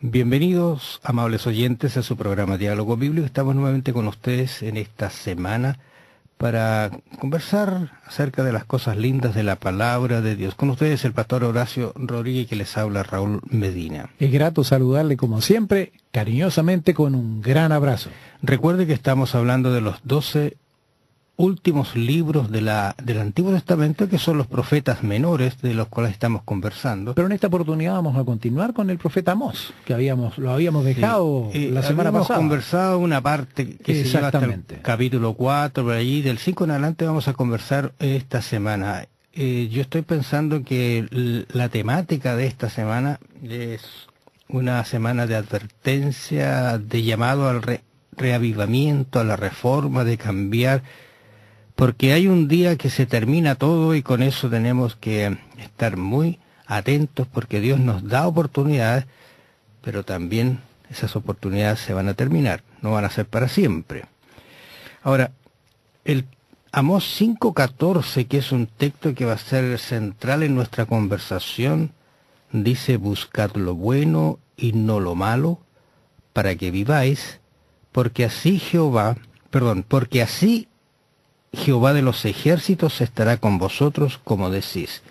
Bienvenidos, amables oyentes, a su programa Diálogo Bíblico. Estamos nuevamente con ustedes en esta semana para conversar acerca de las cosas lindas de la palabra de Dios. Con ustedes el pastor Horacio Rodríguez, que les habla Raúl Medina. Es grato saludarle como siempre, cariñosamente, con un gran abrazo. Recuerde que estamos hablando de los 12 últimos libros del Antiguo Testamento, que son los profetas menores de los cuales estamos conversando. Pero en esta oportunidad vamos a continuar con el profeta Amós, que lo habíamos dejado la semana pasada. Hemos conversado una parte que se lleva hasta el capítulo 4, por allí, del 5 en adelante vamos a conversar esta semana. Yo estoy pensando que la temática de esta semana es una semana de advertencia, de llamado al reavivamiento, a la reforma, de cambiar, porque hay un día que se termina todo y con eso tenemos que estar muy atentos, porque Dios nos da oportunidades, pero también esas oportunidades se van a terminar, no van a ser para siempre. Ahora, el Amós 5:14, que es un texto que va a ser central en nuestra conversación, dice: buscad lo bueno y no lo malo, para que viváis, porque así Jehová de los ejércitos estará con vosotros, como decís.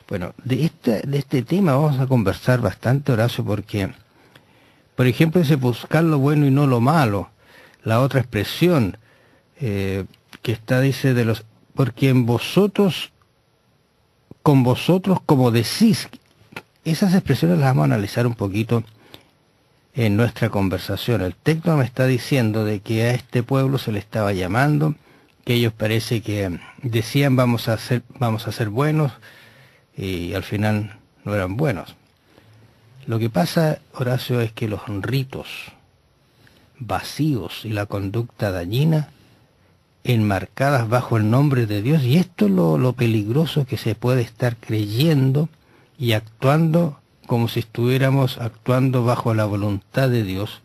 Bueno, de este tema vamos a conversar bastante, Horacio, porque, por ejemplo, dice buscar lo bueno y no lo malo. La otra expresión que está, dice, porque con vosotros, como decís. Esas expresiones las vamos a analizar un poquito en nuestra conversación. El texto me está diciendo de que a este pueblo se le estaba llamando, que ellos parece que decían vamos a ser buenos, y al final no eran buenos. Lo que pasa, Horacio, es que los ritos vacíos y la conducta dañina, enmarcadas bajo el nombre de Dios, y esto es lo peligroso que se puede estar creyendo y actuando como si estuviéramos actuando bajo la voluntad de Dios,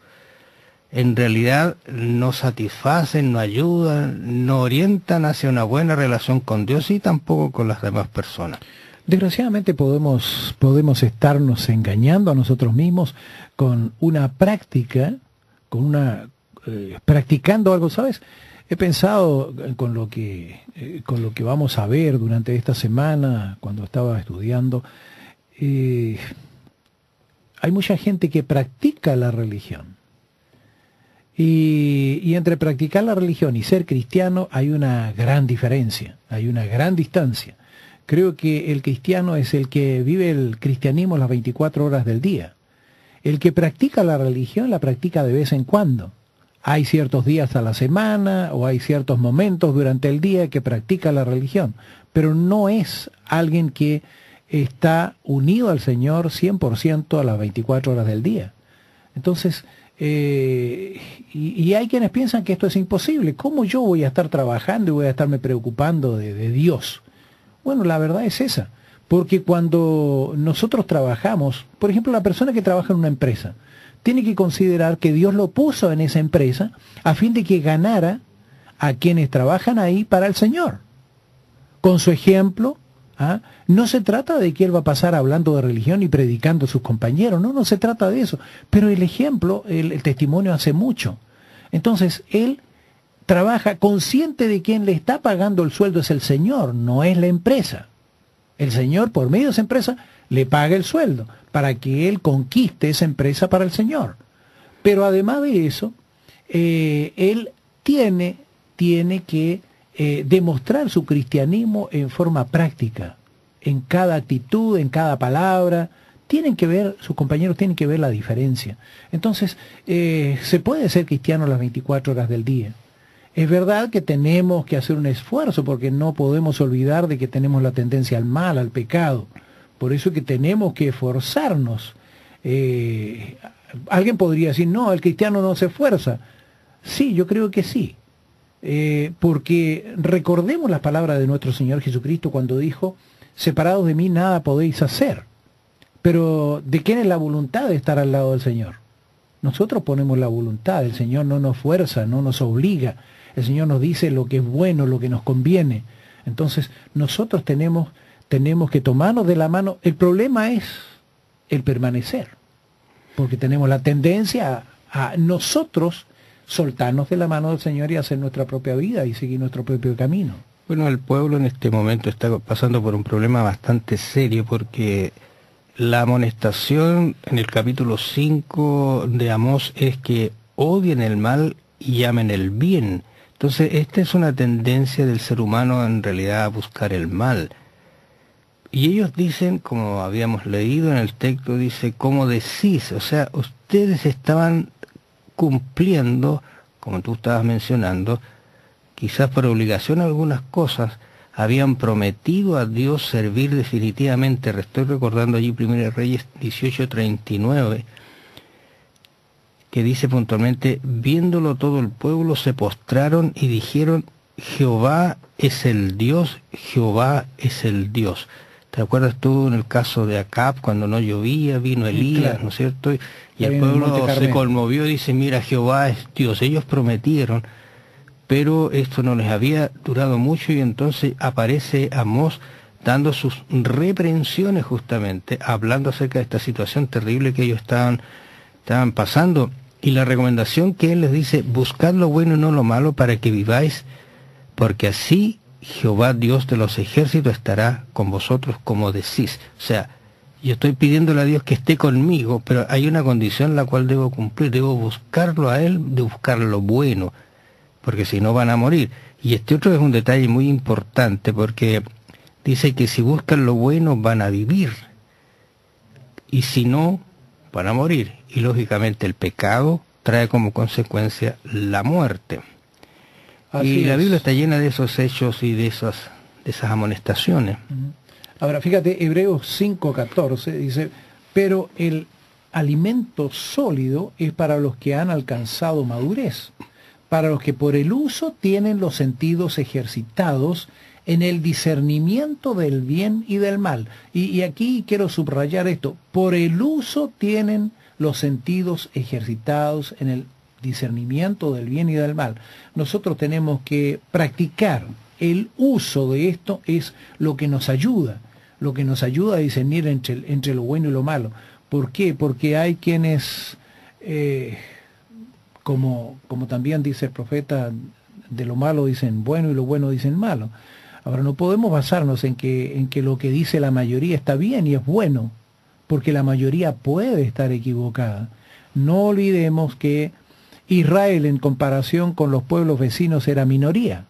en realidad no satisfacen, no ayudan, no orientan hacia una buena relación con Dios y tampoco con las demás personas. Desgraciadamente podemos estarnos engañando a nosotros mismos con una práctica, practicando algo, ¿sabes? He pensado con lo que vamos a ver durante esta semana, cuando estaba estudiando. Hay mucha gente que practica la religión. Y entre practicar la religión y ser cristiano hay una gran diferencia, hay una gran distancia. Creo que el cristiano es el que vive el cristianismo las 24 horas del día. El que practica la religión la practica de vez en cuando. Hay ciertos días a la semana o hay ciertos momentos durante el día que practica la religión, pero no es alguien que está unido al Señor 100% a las 24 horas del día. Entonces, y hay quienes piensan que esto es imposible. ¿Cómo yo voy a estar trabajando y voy a estarme preocupando de Dios? Bueno, la verdad es esa. Porque cuando nosotros trabajamos, por ejemplo, la persona que trabaja en una empresa, tiene que considerar que Dios lo puso en esa empresa a fin de que ganara a quienes trabajan ahí para el Señor. Con su ejemplo, no se trata de que él va a pasar hablando de religión y predicando a sus compañeros, no se trata de eso, pero el ejemplo, el testimonio hace mucho. Entonces, él trabaja consciente de quien le está pagando el sueldo es el Señor, no es la empresa. El Señor, por medio de esa empresa, le paga el sueldo para que él conquiste esa empresa para el Señor. Pero además de eso, él tiene que demostrar su cristianismo en forma práctica, en cada actitud, en cada palabra. Sus compañeros tienen que ver la diferencia. Entonces, se puede ser cristiano las 24 horas del día. Es verdad que tenemos que hacer un esfuerzo, porque no podemos olvidar de que tenemos la tendencia al mal, al pecado. Por eso es que tenemos que esforzarnos. Alguien podría decir, no, el cristiano no se esfuerza. Sí, yo creo que sí. Porque recordemos las palabras de nuestro Señor Jesucristo cuando dijo, separados de mí nada podéis hacer. Pero ¿de quién es la voluntad de estar al lado del Señor? Nosotros ponemos la voluntad, el Señor no nos fuerza, no nos obliga, el Señor nos dice lo que es bueno, lo que nos conviene. Entonces nosotros tenemos que tomarnos de la mano. El problema es el permanecer. porque tenemos la tendencia a nosotros soltarnos de la mano del Señor y hacer nuestra propia vida y seguir nuestro propio camino. Bueno, el pueblo en este momento está pasando por un problema bastante serio, porque la amonestación en el capítulo 5 de Amós es que odien el mal y amen el bien. Entonces, esta es una tendencia del ser humano en realidad a buscar el mal. Y ellos dicen, como habíamos leído en el texto, dice, ¿cómo decís? O sea, ustedes estaban cumpliendo, como tú estabas mencionando, quizás por obligación algunas cosas, habían prometido a Dios servir definitivamente. Estoy recordando allí 1 Reyes 18:39, que dice puntualmente, viéndolo todo el pueblo se postraron y dijeron, Jehová es el Dios, Jehová es el Dios. ¿Te acuerdas tú en el caso de Acab, cuando no llovía, vino Elías, claro, ¿no es cierto? Y el pueblo se conmovió y dice, mira, Jehová es Dios. Ellos prometieron, pero esto no les había durado mucho, y entonces aparece Amós dando sus reprensiones justamente, hablando acerca de esta situación terrible que ellos estaban pasando. Y la recomendación que él les dice, buscad lo bueno y no lo malo para que viváis, porque así Jehová Dios de los ejércitos estará con vosotros como decís. O sea, yo estoy pidiéndole a Dios que esté conmigo, pero hay una condición la cual debo cumplir, debo buscarlo a Él, de buscar lo bueno, porque si no van a morir. Y este otro es un detalle muy importante, porque dice que si buscan lo bueno van a vivir, y si no, van a morir. Y lógicamente el pecado trae como consecuencia la muerte. Y la Biblia está llena de esos hechos y de esas amonestaciones. Ahora, fíjate, Hebreos 5:14 dice, pero el alimento sólido es para los que han alcanzado madurez, para los que por el uso tienen los sentidos ejercitados en el discernimiento del bien y del mal. Y aquí quiero subrayar esto, por el uso tienen los sentidos ejercitados en el discernimiento del bien y del mal. Nosotros tenemos que practicar el uso de esto, es lo que nos ayuda a discernir entre lo bueno y lo malo. ¿Por qué? Porque hay quienes, como también dice el profeta, de lo malo dicen bueno y lo bueno dicen malo. Ahora, no podemos basarnos en que lo que dice la mayoría está bien y es bueno, porque la mayoría puede estar equivocada. No olvidemos que Israel, en comparación con los pueblos vecinos, era minoría.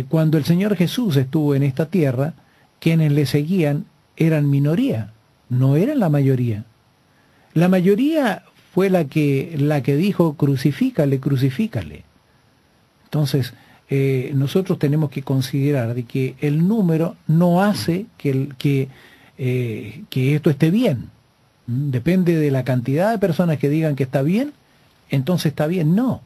Cuando el Señor Jesús estuvo en esta tierra, quienes le seguían eran minoría, no eran la mayoría. La mayoría fue la que dijo, crucifícale, crucifícale. Entonces, nosotros tenemos que considerar de que el número no hace que esto esté bien. Depende de la cantidad de personas que digan que está bien, entonces está bien. No.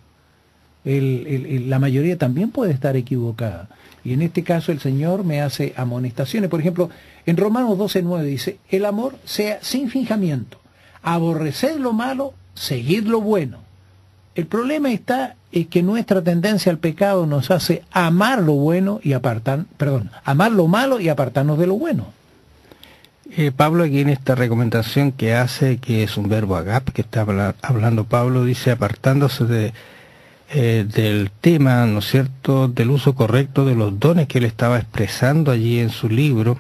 La mayoría también puede estar equivocada. Y en este caso el Señor me hace amonestaciones. Por ejemplo, en Romanos 12:9 dice, el amor sea sin fijamiento, aborreced lo malo, seguid lo bueno. El problema está en que nuestra tendencia al pecado nos hace amar lo bueno y amar lo malo y apartarnos de lo bueno. Pablo aquí en esta recomendación que hace, que es un verbo agap, que está hablando Pablo, dice apartándose del tema, ¿no es cierto?, del uso correcto de los dones que él estaba expresando allí en su libro,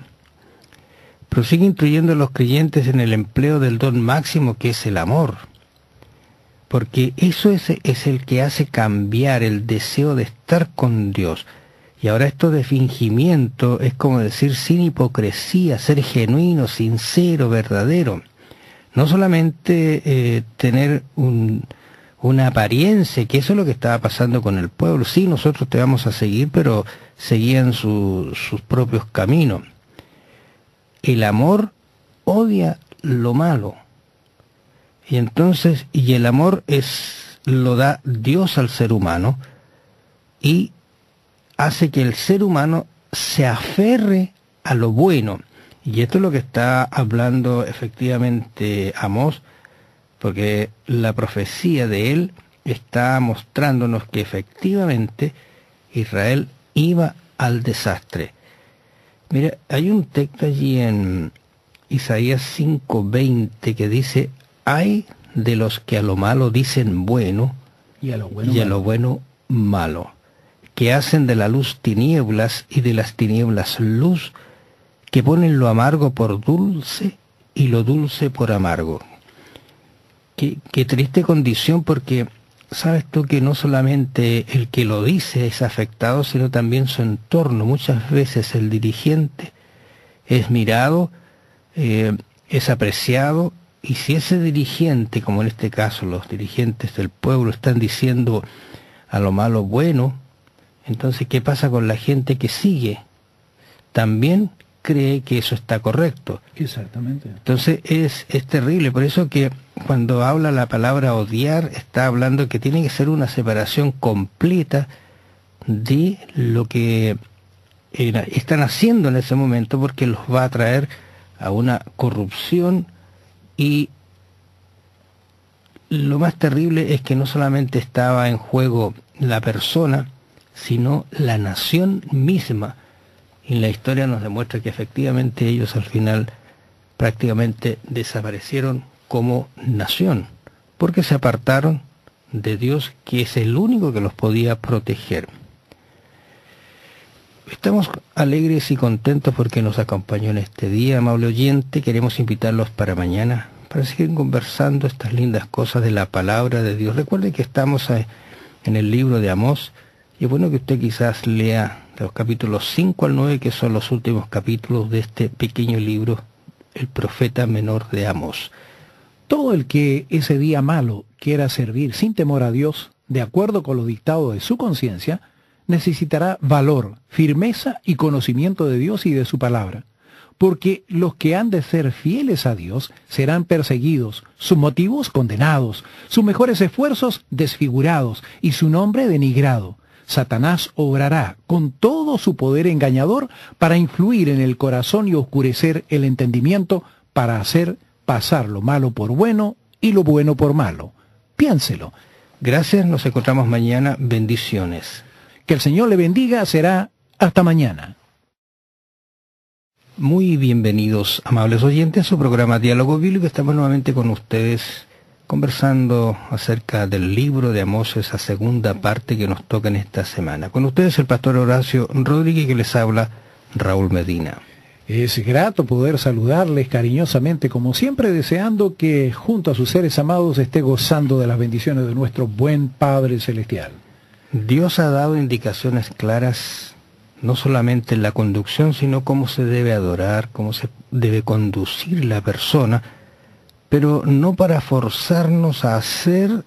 prosigue instruyendo a los creyentes en el empleo del don máximo que es el amor, porque eso es el que hace cambiar el deseo de estar con Dios. Y ahora esto de fingimiento es como decir sin hipocresía, ser genuino, sincero, verdadero. No solamente tener una apariencia, que eso es lo que estaba pasando con el pueblo. Sí, nosotros te vamos a seguir, pero seguían sus propios caminos. El amor odia lo malo. Y entonces, y el amor lo da Dios al ser humano, y hace que el ser humano se aferre a lo bueno. Y esto es lo que está hablando efectivamente Amós, porque la profecía de él está mostrándonos que efectivamente Israel iba al desastre. Mira, hay un texto allí en Isaías 5:20 que dice, hay de los que a lo malo dicen bueno y a lo bueno malo, que hacen de la luz tinieblas y de las tinieblas luz, que ponen lo amargo por dulce y lo dulce por amargo. Qué triste condición, porque sabes tú que no solamente el que lo dice es afectado, sino también su entorno. Muchas veces el dirigente es mirado, es apreciado, y si ese dirigente, como en este caso los dirigentes del pueblo, están diciendo a lo malo bueno, entonces ¿qué pasa con la gente que sigue? También cree que eso está correcto. Exactamente. Entonces es terrible, por eso que cuando habla la palabra odiar, está hablando que tiene que ser una separación completa de lo que están haciendo en ese momento, porque los va a traer a una corrupción. Y lo más terrible es que no solamente estaba en juego la persona, sino la nación misma. Y la historia nos demuestra que efectivamente ellos al final prácticamente desaparecieron como nación, porque se apartaron de Dios, que es el único que los podía proteger. Estamos alegres y contentos porque nos acompañó en este día, amable oyente. Queremos invitarlos para mañana, para seguir conversando estas lindas cosas de la palabra de Dios. Recuerde que estamos en el libro de Amós, y es bueno que usted quizás lea de los capítulos 5 al 9, que son los últimos capítulos de este pequeño libro, el profeta menor de Amós. Todo el que ese día malo quiera servir sin temor a Dios, de acuerdo con los dictados de su conciencia, necesitará valor, firmeza y conocimiento de Dios y de su palabra, porque los que han de ser fieles a Dios serán perseguidos, sus motivos condenados, sus mejores esfuerzos desfigurados y su nombre denigrado. Satanás obrará con todo su poder engañador para influir en el corazón y oscurecer el entendimiento, para hacer pasar lo malo por bueno y lo bueno por malo. Piénselo. Gracias, nos encontramos mañana. Bendiciones. Que el Señor le bendiga, será hasta mañana. Muy bienvenidos, amables oyentes, a su programa Diálogo Bíblico. Estamos nuevamente con ustedes conversando acerca del libro de Amós, esa segunda parte que nos toca en esta semana. Con ustedes el pastor Horacio Rodríguez, que les habla Raúl Medina. Es grato poder saludarles cariñosamente, como siempre, deseando que junto a sus seres amados esté gozando de las bendiciones de nuestro buen Padre Celestial. Dios ha dado indicaciones claras, no solamente en la conducción, sino cómo se debe adorar, cómo se debe conducir la persona, pero no para forzarnos a hacer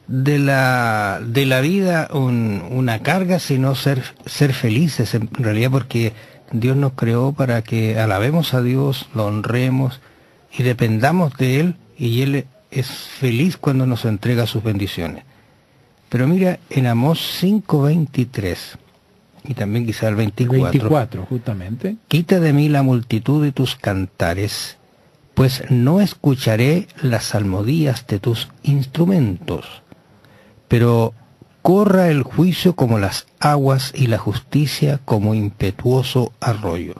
de la vida una carga, sino ser felices en realidad, porque Dios nos creó para que alabemos a Dios, lo honremos y dependamos de Él, y Él es feliz cuando nos entrega sus bendiciones. Pero mira, en Amós 5:23, y también quizá el 24, justamente. Quita de mí la multitud de tus cantares, pues no escucharé las salmodias de tus instrumentos. Pero corra el juicio como las aguas y la justicia como impetuoso arroyo.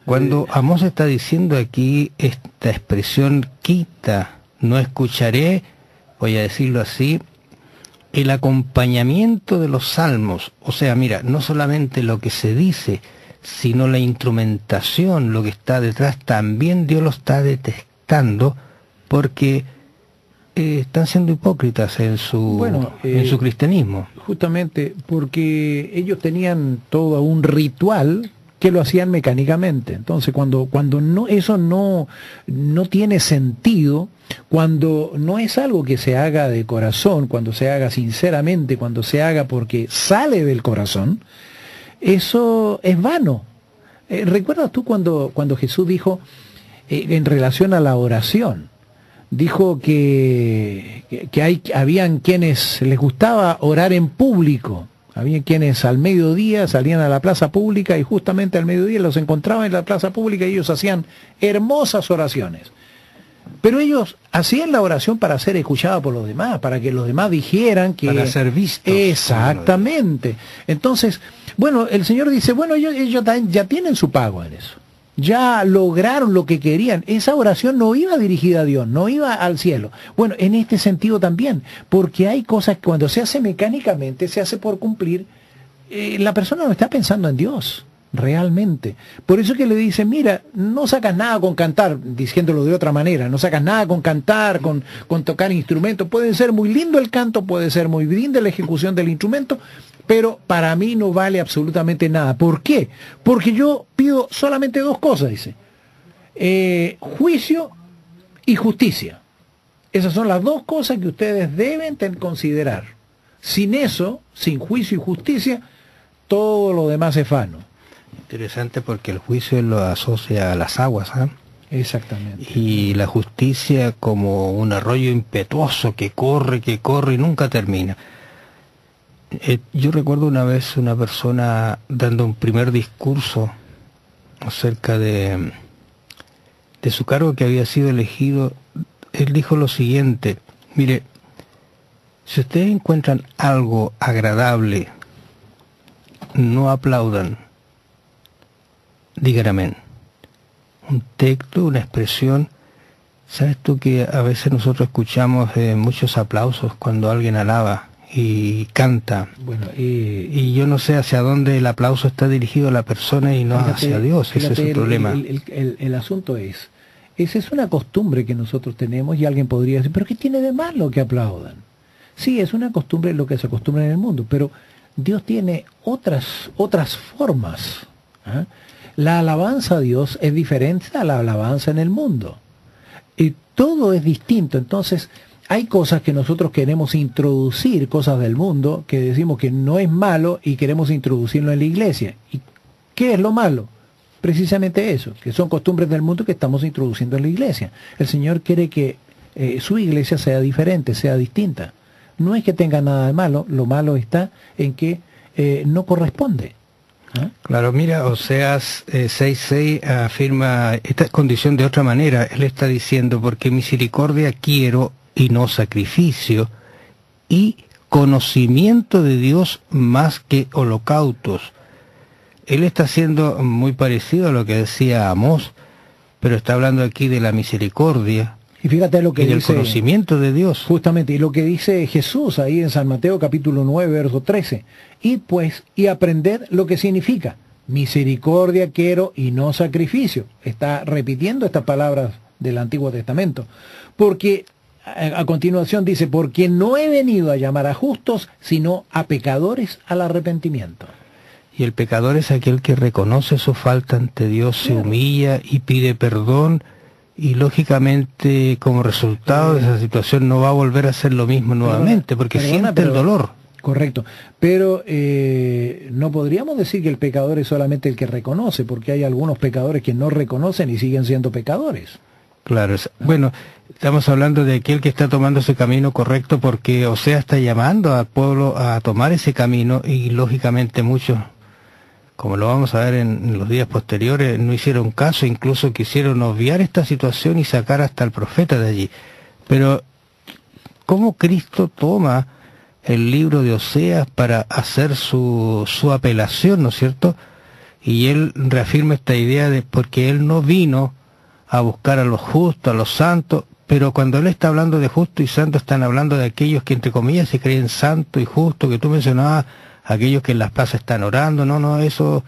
Cuando Amós está diciendo aquí esta expresión, quita, no escucharé, voy a decirlo así, el acompañamiento de los salmos, o sea, mira, no solamente lo que se dice, sino la instrumentación, lo que está detrás, también Dios lo está detestando, porque están siendo hipócritas en su cristianismo. Justamente porque ellos tenían todo un ritual que lo hacían mecánicamente. Entonces cuando no, eso no tiene sentido, cuando no es algo que se haga de corazón, cuando se haga sinceramente, cuando se haga porque sale del corazón, eso es vano. ¿Recuerdas tú cuando Jesús dijo en relación a la oración? Dijo que habían quienes les gustaba orar en público. Había quienes al mediodía salían a la plaza pública y justamente al mediodía los encontraban en la plaza pública y ellos hacían hermosas oraciones. Pero ellos hacían la oración para ser escuchada por los demás, para que los demás dijeran que... Para ser vistos. Exactamente. Entonces, bueno, el Señor dice, bueno, ellos ya tienen su pago en eso. ya lograron lo que querían. Esa oración no iba dirigida a Dios, no iba al cielo. Bueno, en este sentido también, porque hay cosas que cuando se hace mecánicamente, se hace por cumplir, la persona no está pensando en Dios, realmente. Por eso que le dicen, mira, no sacas nada con cantar, diciéndolo de otra manera, no sacas nada con cantar, con tocar instrumentos. Puede ser muy lindo el canto, puede ser muy linda la ejecución del instrumento, pero para mí no vale absolutamente nada. ¿Por qué? Porque yo pido solamente dos cosas, dice. Juicio y justicia. Esas son las dos cosas que ustedes deben considerar. Sin eso, sin juicio y justicia, todo lo demás es vano. Interesante, porque el juicio lo asocia a las aguas, ¿eh? Exactamente. Y la justicia como un arroyo impetuoso que corre y nunca termina. Yo recuerdo una vez una persona dando un primer discurso acerca de su cargo que había sido elegido. Él dijo lo siguiente: mire, si ustedes encuentran algo agradable, no aplaudan, digan amén. Un texto, una expresión. ¿Sabes tú que a veces nosotros escuchamos muchos aplausos cuando alguien alaba y canta? Bueno, y yo no sé hacia dónde el aplauso está dirigido a la persona y no hacia Dios. Ese es el problema. El asunto es, esa es una costumbre que nosotros tenemos, y alguien podría decir, ¿pero qué tiene de malo que aplaudan? Sí, es una costumbre, lo que se acostumbra en el mundo, pero Dios tiene otras formas. ¿Eh? La alabanza a Dios es diferente a la alabanza en el mundo. Y todo es distinto. Entonces, hay cosas que nosotros queremos introducir, cosas del mundo, que decimos que no es malo y queremos introducirlo en la iglesia. ¿Y qué es lo malo? Precisamente eso, que son costumbres del mundo que estamos introduciendo en la iglesia. El Señor quiere que su iglesia sea diferente, sea distinta. No es que tenga nada de malo, lo malo está en que no corresponde. ¿Ah? Claro, mira, Oseas 6:6 afirma esta condición de otra manera. Él está diciendo, porque misericordia quiero y no sacrificio, y conocimiento de Dios más que holocaustos. Él está siendo muy parecido a lo que decía Amós, pero está hablando aquí de la misericordia. Y fíjate lo que y del dice, conocimiento de Dios. Justamente, y lo que dice Jesús ahí en San Mateo capítulo 9, verso 13. Y aprended lo que significa. Misericordia quiero y no sacrificio. Está repitiendo estas palabras del Antiguo Testamento. Porque a continuación dice, porque no he venido a llamar a justos, sino a pecadores al arrepentimiento. Y el pecador es aquel que reconoce su falta ante Dios, se humilla y pide perdón, y lógicamente como resultado de esa situación no va a volver a hacer lo mismo nuevamente, porque siente el dolor. Correcto, pero no podríamos decir que el pecador es solamente el que reconoce, porque hay algunos pecadores que no reconocen y siguen siendo pecadores. Claro, bueno, estamos hablando de aquel que está tomando ese camino correcto, porque Oseas está llamando al pueblo a tomar ese camino, y lógicamente muchos, como lo vamos a ver en los días posteriores, no hicieron caso, incluso quisieron obviar esta situación y sacar hasta el profeta de allí. Pero, ¿cómo Cristo toma el libro de Oseas para hacer su apelación, ¿no es cierto? Y él reafirma esta idea de porque él no vino a buscar a los justos, a los santos, pero cuando él está hablando de justo y santo, están hablando de aquellos que entre comillas se creen santos y justos, que tú mencionabas, aquellos que en las plazas están orando. No, eso,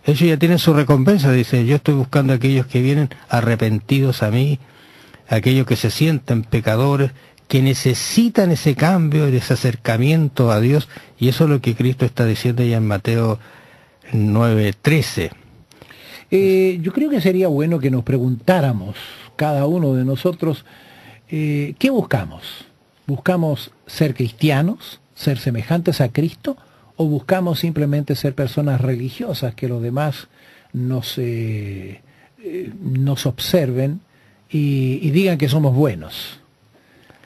ellos ya tienen su recompensa. Dice, yo estoy buscando a aquellos que vienen arrepentidos a mí, aquellos que se sienten pecadores, que necesitan ese cambio, ese acercamiento a Dios, y eso es lo que Cristo está diciendo ya en Mateo 9:13. Yo creo que sería bueno que nos preguntáramos, cada uno de nosotros, ¿qué buscamos? ¿Buscamos ser cristianos, ser semejantes a Cristo, o buscamos simplemente ser personas religiosas, que los demás nos observen y digan que somos buenos?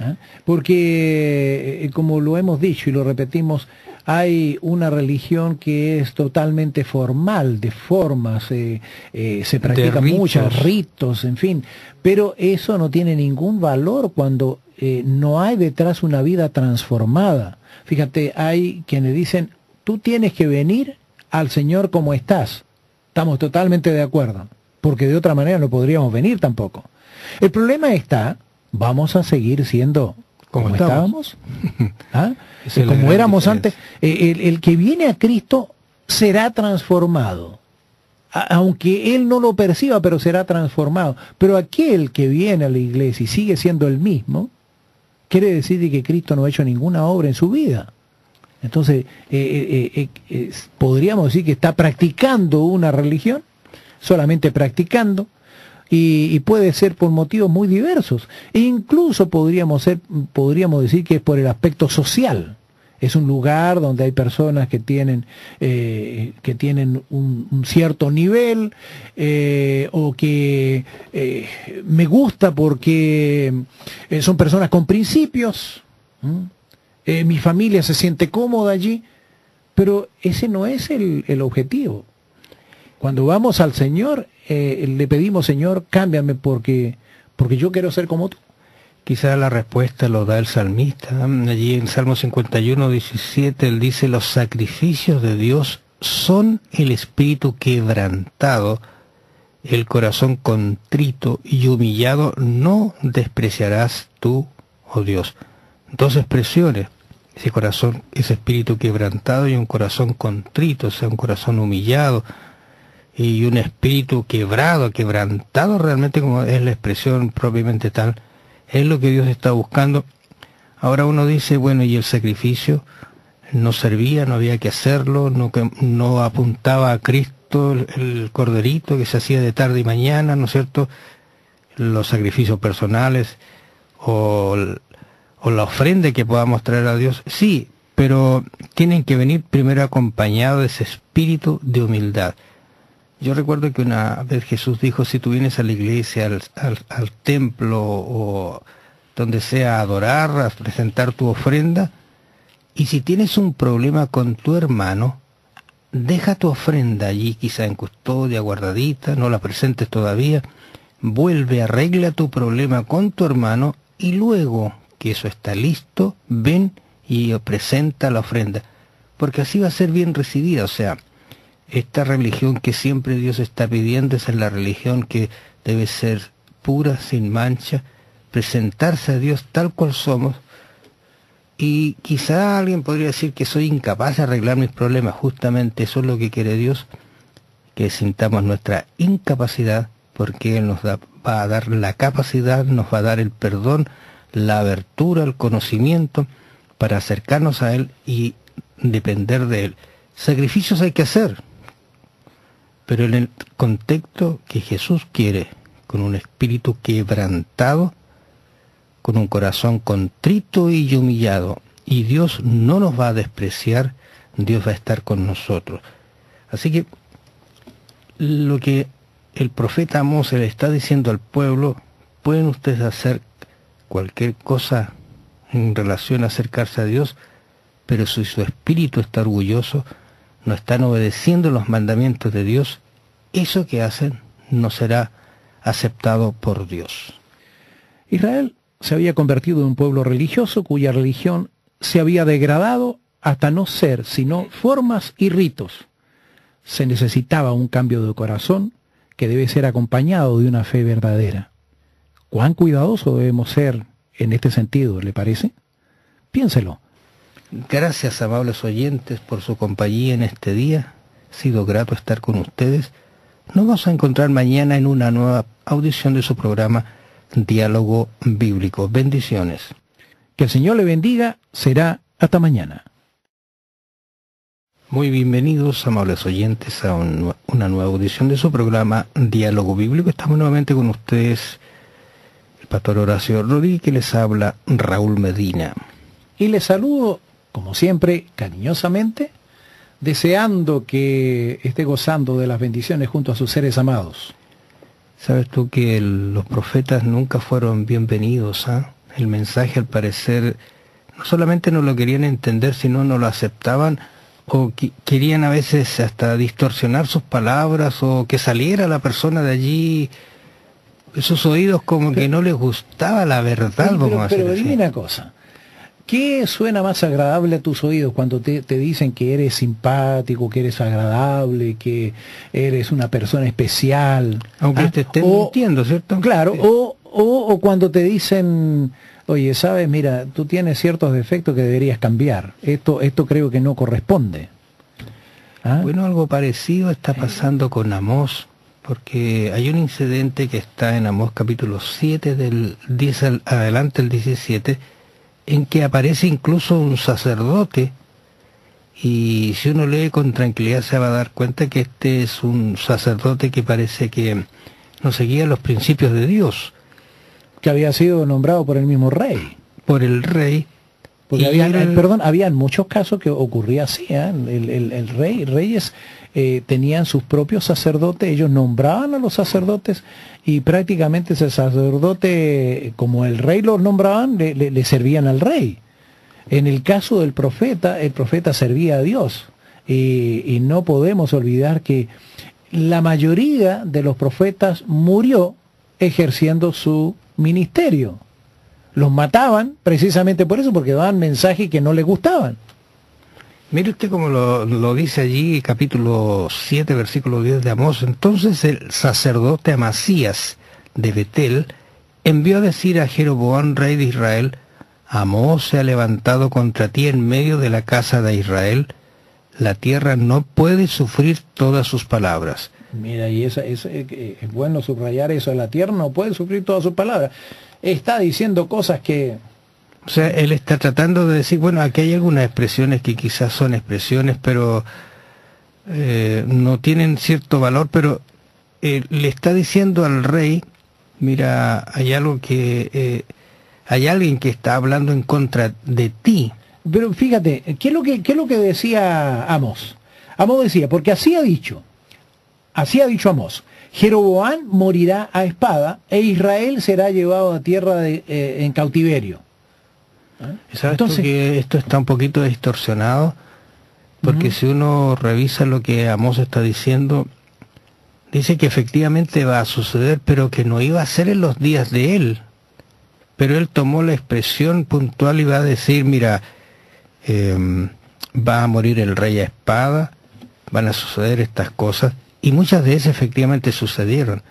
¿Ah? Porque, como lo hemos dicho y lo repetimos, hay una religión que es totalmente formal, de formas, se practican muchos ritos, en fin, pero eso no tiene ningún valor cuando no hay detrás una vida transformada. Fíjate, hay quienes dicen, tú tienes que venir al Señor como estás. Estamos totalmente de acuerdo. porque de otra manera no podríamos venir tampoco. El problema está, vamos a seguir siendo como estábamos, ¿ah? Como éramos antes. El que viene a Cristo será transformado, aunque él no lo perciba, pero será transformado. Pero aquel que viene a la iglesia y sigue siendo el mismo, quiere decir que Cristo no ha hecho ninguna obra en su vida. Entonces, podríamos decir que está practicando una religión, solamente practicando, y puede ser por motivos muy diversos. E incluso podríamos decir que es por el aspecto social. Es un lugar donde hay personas que tienen un cierto nivel, o que me gusta porque son personas con principios. Mi familia se siente cómoda allí, pero ese no es el objetivo. Cuando vamos al Señor, le pedimos, Señor, cámbiame porque yo quiero ser como tú. Quizá la respuesta lo da el salmista. Allí en Salmo 51, 17, él dice: los sacrificios de Dios son el espíritu quebrantado, el corazón contrito y humillado no despreciarás tú, oh Dios. Dos expresiones: ese corazón, ese espíritu quebrantado, y un corazón contrito, o sea, un corazón humillado, y un espíritu quebrantado realmente, como es la expresión propiamente tal, es lo que Dios está buscando. Ahora uno dice, bueno, y el sacrificio no servía, no había que hacerlo, no apuntaba a Cristo el corderito que se hacía de tarde y mañana, ¿no es cierto? Los sacrificios personales o la ofrenda que podamos traer a Dios, sí, pero tienen que venir primero acompañados de ese espíritu de humildad. Yo recuerdo que una vez Jesús dijo: si tú vienes a la iglesia, al templo o donde sea a adorar, a presentar tu ofrenda, y si tienes un problema con tu hermano, deja tu ofrenda allí, quizá en custodia, guardadita, no la presentes todavía, vuelve, arregla tu problema con tu hermano, y luego que eso está listo, ven y presenta la ofrenda, porque así va a ser bien recibida. O sea, esta religión que siempre Dios está pidiendo, esa es la religión que debe ser pura, sin mancha, presentarse a Dios tal cual somos. Y quizá alguien podría decir que soy incapaz de arreglar mis problemas. Justamente eso es lo que quiere Dios, que sintamos nuestra incapacidad, porque Él nos va a dar la capacidad, nos va a dar el perdón, la abertura, el conocimiento para acercarnos a Él y depender de Él. Sacrificios hay que hacer, pero en el contexto que Jesús quiere, con un espíritu quebrantado, con un corazón contrito y humillado. Y Dios no nos va a despreciar, Dios va a estar con nosotros. Así que lo que el profeta Amós le está diciendo al pueblo: pueden ustedes hacer cualquier cosa en relación a acercarse a Dios, pero si su espíritu está orgulloso, no están obedeciendo los mandamientos de Dios, eso que hacen no será aceptado por Dios. Israel se había convertido en un pueblo religioso cuya religión se había degradado hasta no ser sino formas y ritos. Se necesitaba un cambio de corazón que debe ser acompañado de una fe verdadera. ¿Cuán cuidadosos debemos ser en este sentido, le parece? Piénselo. Gracias, amables oyentes, por su compañía en este día. Ha sido grato estar con ustedes. Nos vamos a encontrar mañana en una nueva audición de su programa Diálogo Bíblico. Bendiciones. Que el Señor le bendiga. Será hasta mañana. Muy bienvenidos, amables oyentes, a una nueva audición de su programa Diálogo Bíblico. Estamos nuevamente con ustedes, el pastor Horacio Rodríguez, que les habla Raúl Medina. Y les saludo, como siempre, cariñosamente, deseando que esté gozando de las bendiciones junto a sus seres amados. ¿Sabes tú que los profetas nunca fueron bienvenidos? El mensaje, al parecer, no solamente no lo querían entender, sino no lo aceptaban, o querían a veces hasta distorsionar sus palabras, o que saliera la persona de allí, esos oídos como que no les gustaba la verdad, pero dime una cosa. ¿Qué suena más agradable a tus oídos cuando te dicen que eres simpático, que eres agradable, que eres una persona especial? Aunque te estén mintiendo, ¿cierto? Claro, sí. O cuando te dicen, oye, sabes, mira, tú tienes ciertos defectos que deberías cambiar. Esto creo que no corresponde. Bueno, algo parecido está pasando con Amós, porque hay un incidente que está en Amós capítulo 7, del 10 adelante el 17, en que aparece incluso un sacerdote, y si uno lee con tranquilidad se va a dar cuenta que este es un sacerdote que parece que no seguía los principios de Dios. Que había sido nombrado por el mismo rey. Por el rey. Porque habían muchos casos que ocurría así, reyes tenían sus propios sacerdotes, ellos nombraban a los sacerdotes y prácticamente ese sacerdote, como el rey los nombraban, le servían al rey. En el caso del profeta, el profeta servía a Dios. Y no podemos olvidar que la mayoría de los profetas murió ejerciendo su ministerio. Los mataban precisamente por eso, porque daban mensajes que no les gustaban. Mire usted como lo dice allí, capítulo 7, versículo 10 de Amós. Entonces el sacerdote Amasías de Betel envió a decir a Jeroboam, rey de Israel: Amós se ha levantado contra ti en medio de la casa de Israel. La tierra no puede sufrir todas sus palabras. Mira, y es bueno subrayar eso, la tierra no puede sufrir todas sus palabras. Está diciendo cosas que... O sea, él está tratando de decir, bueno, aquí hay algunas expresiones que quizás son expresiones, pero no tienen cierto valor, pero le está diciendo al rey, mira, hay algo que... hay alguien que está hablando en contra de ti. Pero fíjate, ¿qué es lo que decía Amós? Amós decía, porque así ha dicho Amós: Jeroboam morirá a espada e Israel será llevado a tierra en cautiverio. ¿Sabes? Entonces, que esto está un poquito distorsionado, porque si uno revisa lo que Amós está diciendo, dice que efectivamente va a suceder, pero que no iba a ser en los días de él. Pero él tomó la expresión puntual y va a decir, mira, va a morir el rey a espada, van a suceder estas cosas, y muchas de esas efectivamente sucedieron.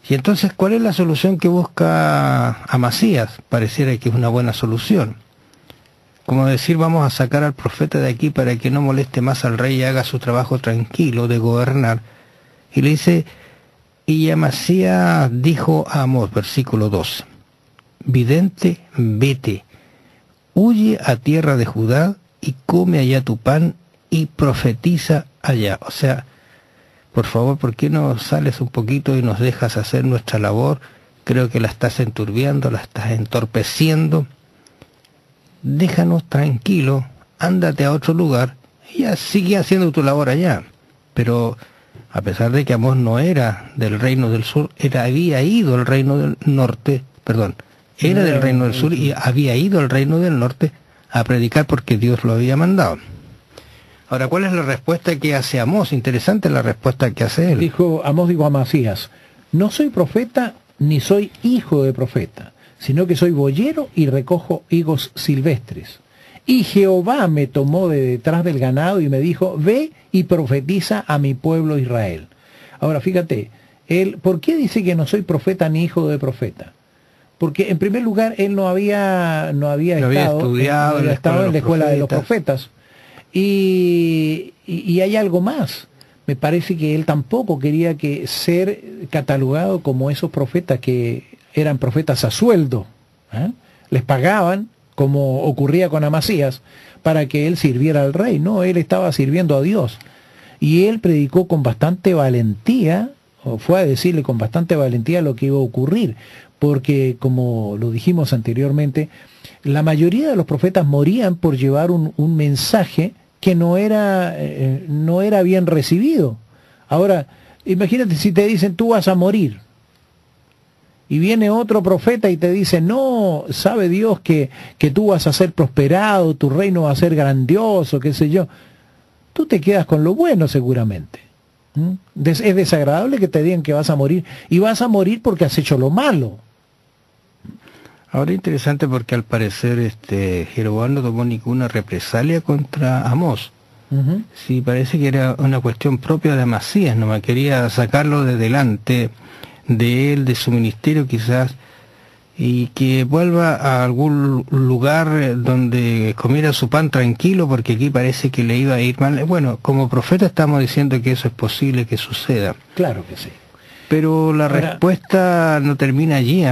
Y entonces, ¿cuál es la solución que busca Amasías? Pareciera que es una buena solución. Como decir, vamos a sacar al profeta de aquí para que no moleste más al rey y haga su trabajo tranquilo de gobernar. Y le dice, y Amasías dijo a Amós, versículo 12, vidente, vete, huye a tierra de Judá y come allá tu pan y profetiza allá. O sea, por favor, ¿por qué no sales un poquito y nos dejas hacer nuestra labor? Creo que la estás enturbiando, la estás entorpeciendo. Déjanos tranquilo, ándate a otro lugar y ya sigue haciendo tu labor allá. Pero a pesar de que Amós no era del reino del sur, había ido al reino del norte, era del reino del sur y había ido al reino del norte a predicar porque Dios lo había mandado. Ahora, ¿cuál es la respuesta que hace Amós? Interesante la respuesta que hace él. Amós dijo a Amasías: no soy profeta ni soy hijo de profeta, sino que soy boyero y recojo higos silvestres. Y Jehová me tomó de detrás del ganado y me dijo: ve y profetiza a mi pueblo Israel. Ahora, fíjate, ¿por qué dice que no soy profeta ni hijo de profeta? Porque en primer lugar él no había estado en la escuela de los profetas. Y hay algo más. Me parece que él tampoco quería ser catalogado como esos profetas que eran profetas a sueldo. Les pagaban, como ocurría con Amasías, para que él sirviera al rey. No, él estaba sirviendo a Dios. Y él predicó con bastante valentía, o fue a decirle con bastante valentía lo que iba a ocurrir. Porque, como lo dijimos anteriormente, la mayoría de los profetas morían por llevar un mensaje que no era bien recibido. Ahora, imagínate si te dicen: tú vas a morir. Y viene otro profeta y te dice: no, sabe Dios que tú vas a ser prosperado, tu reino va a ser grandioso, qué sé yo. Tú te quedas con lo bueno seguramente. Es desagradable que te digan que vas a morir, y vas a morir porque has hecho lo malo. Ahora interesante porque al parecer Jeroboam no tomó ninguna represalia contra Amós. Sí, parece que era una cuestión propia de Amasías, nomás quería sacarlo de delante de él, de su ministerio quizás, y que vuelva a algún lugar donde comiera su pan tranquilo, porque aquí parece que le iba a ir mal. Bueno, como profeta estamos diciendo que eso es posible que suceda. Claro que sí. Pero la respuesta no termina allí,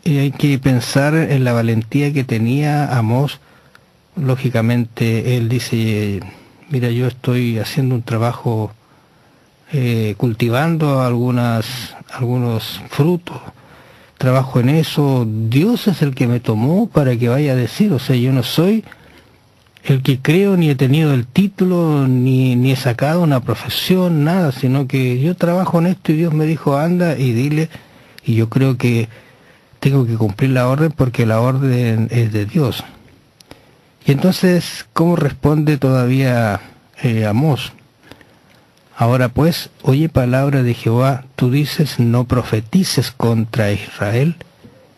y hay que pensar en la valentía que tenía Amós. Lógicamente, él dice, mira, yo estoy haciendo un trabajo cultivando algunos frutos, trabajo en eso, Dios es el que me tomó para que vaya a decir, o sea, yo no soy el que creo, ni he tenido el título, ni he sacado una profesión, nada, sino que yo trabajo en esto y Dios me dijo, anda y dile, y yo creo que tengo que cumplir la orden porque la orden es de Dios. Y entonces, ¿cómo responde todavía Amós? Ahora pues, oye palabra de Jehová, tú dices, no profetices contra Israel,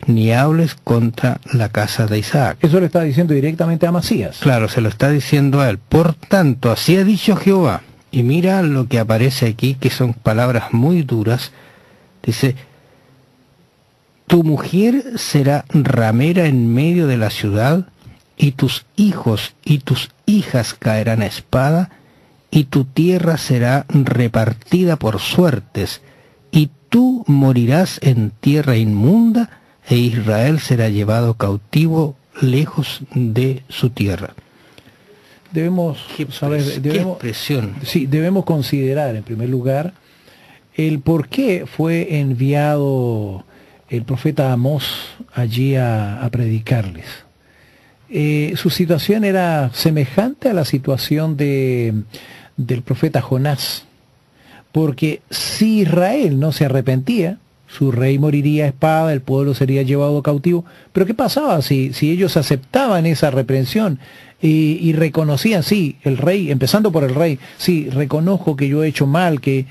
ni hables contra la casa de Isaac. Eso le está diciendo directamente a Amasías. Claro, se lo está diciendo a él. Por tanto, así ha dicho Jehová. Y mira lo que aparece aquí, que son palabras muy duras. Dice, tu mujer será ramera en medio de la ciudad, y tus hijos y tus hijas caerán a espada, y tu tierra será repartida por suertes, y tú morirás en tierra inmunda, e Israel será llevado cautivo lejos de su tierra. Debemos saber, debemos considerar en primer lugar el por qué fue enviado el profeta Amós allí a predicarles. Su situación era semejante a la situación del profeta Jonás, porque si Israel no se arrepentía, su rey moriría a espada, el pueblo sería llevado cautivo. Pero ¿qué pasaba si ellos aceptaban esa reprensión y reconocían, sí, el rey, empezando por el rey, sí, reconozco que yo he hecho mal, que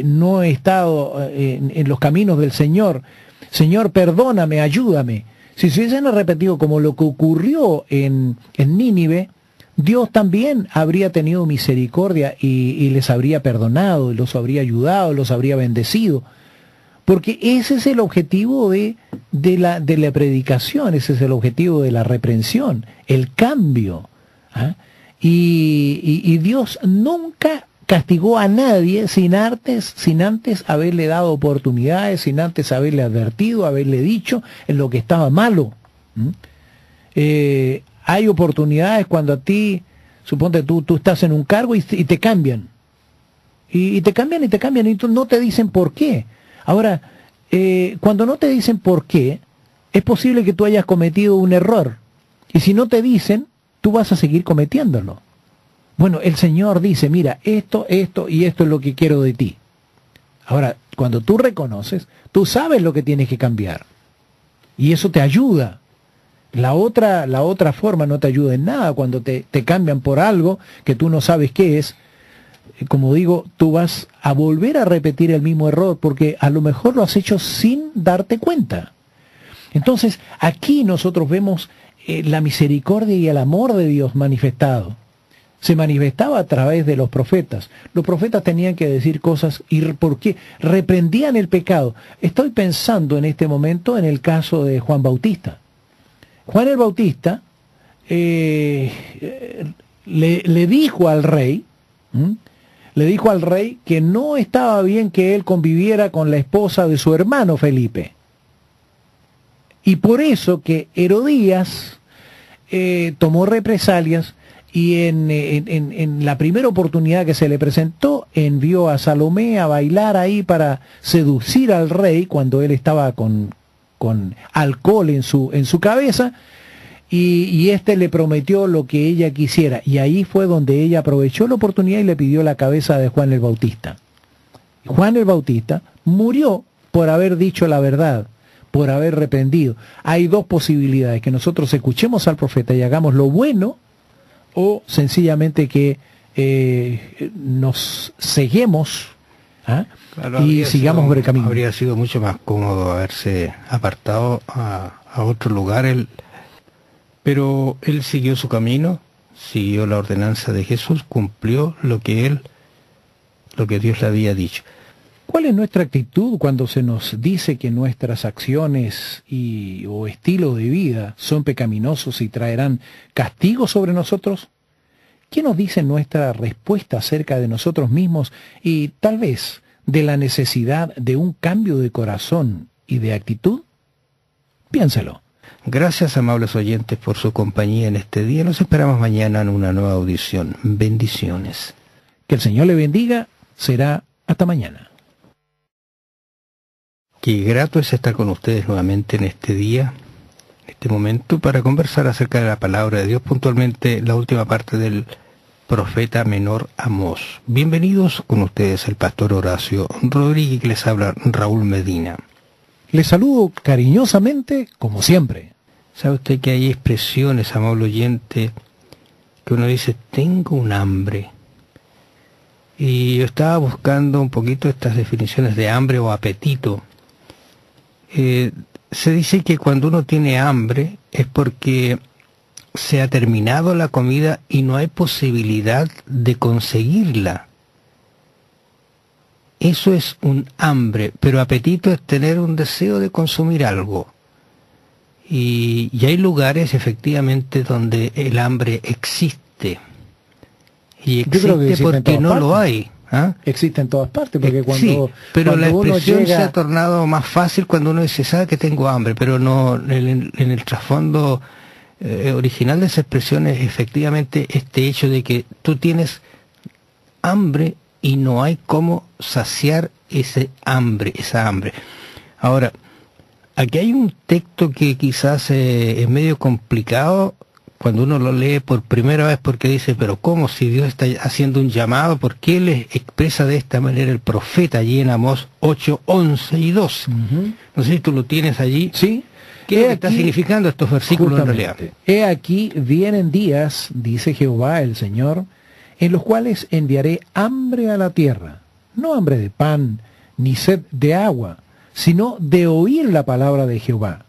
no he estado en los caminos del Señor, Señor, perdóname, ayúdame. Si se hubiesen arrepentido como lo que ocurrió en Nínive, Dios también habría tenido misericordia y les habría perdonado, los habría ayudado, los habría bendecido. Porque ese es el objetivo de la predicación, ese es el objetivo de la reprensión, el cambio. Y Dios nunca castigó a nadie sin antes haberle dado oportunidades, sin antes haberle advertido, haberle dicho en lo que estaba malo. Hay oportunidades cuando a ti, suponte tú estás en un cargo y te cambian. Y te cambian y no te dicen por qué. Ahora, cuando no te dicen por qué, es posible que tú hayas cometido un error. Y si no te dicen, tú vas a seguir cometiéndolo. Bueno, el Señor dice, mira, esto y esto es lo que quiero de ti. Ahora, cuando tú reconoces, tú sabes lo que tienes que cambiar. Y eso te ayuda. La otra forma no te ayuda en nada. Cuando te cambian por algo que tú no sabes qué es, como digo, tú vas a volver a repetir el mismo error porque a lo mejor lo has hecho sin darte cuenta. Entonces, aquí nosotros vemos la misericordia y el amor de Dios manifestado. Se manifestaba a través de los profetas. Los profetas tenían que decir cosas y ¿por qué? Reprendían el pecado. Estoy pensando en este momento en el caso de Juan Bautista. Juan el Bautista le dijo al rey, que no estaba bien que él conviviera con la esposa de su hermano Felipe. Y por eso que Herodías tomó represalias y en la primera oportunidad que se le presentó, envió a Salomé a bailar ahí para seducir al rey cuando él estaba con alcohol en su cabeza, y éste le prometió lo que ella quisiera, y ahí fue donde ella aprovechó la oportunidad y le pidió la cabeza de Juan el Bautista. Juan el Bautista murió por haber dicho la verdad, por haber reprendido. Hay dos posibilidades: que nosotros escuchemos al profeta y hagamos lo bueno, o sencillamente que nos ceguemos claro, y sigamos por el camino. Habría sido mucho más cómodo haberse apartado a a otro lugar, pero él siguió su camino, siguió la ordenanza de Jesús, cumplió lo que Dios le había dicho. ¿Cuál es nuestra actitud cuando se nos dice que nuestras acciones o estilo de vida son pecaminosos y traerán castigo sobre nosotros? ¿Qué nos dice nuestra respuesta acerca de nosotros mismos y tal vez de la necesidad de un cambio de corazón y de actitud? Piénselo. Gracias, amables oyentes, por su compañía en este día. Nos esperamos mañana en una nueva audición. Bendiciones. Que el Señor le bendiga. Será hasta mañana. Qué grato es estar con ustedes nuevamente en este día, en este momento, para conversar acerca de la palabra de Dios, puntualmente la última parte del profeta menor Amós. Bienvenidos con ustedes el pastor Horacio Rodríguez, que les habla Raúl Medina. Les saludo cariñosamente, como siempre. ¿Sabe usted que hay expresiones, amable oyente, que uno dice, tengo un hambre? Y yo estaba buscando un poquito estas definiciones de hambre o apetito. Se dice que cuando uno tiene hambre es porque se ha terminado la comida y no hay posibilidad de conseguirla. Eso es un hambre, pero apetito es tener un deseo de consumir algo. Y hay lugares efectivamente donde el hambre existe. Y existe porque no lo hay. ¿Ah? Existe en todas partes, porque pero cuando la expresión llega... se ha tornado más fácil cuando uno dice, sabe que tengo hambre, pero no, en el trasfondo original de esa expresión es efectivamente este hecho de que tú tienes hambre y no hay cómo saciar esa hambre. Ahora, aquí hay un texto que quizás es medio complicado cuando uno lo lee por primera vez, porque dice, pero ¿cómo? Si Dios está haciendo un llamado, ¿por qué le expresa de esta manera el profeta allí en Amós 8, 11 y 12? No sé si tú lo tienes allí. Sí. ¿Qué está significando estos versículos en realidad? He aquí vienen días, dice Jehová el Señor, en los cuales enviaré hambre a la tierra, no hambre de pan, ni sed de agua, sino de oír la palabra de Jehová.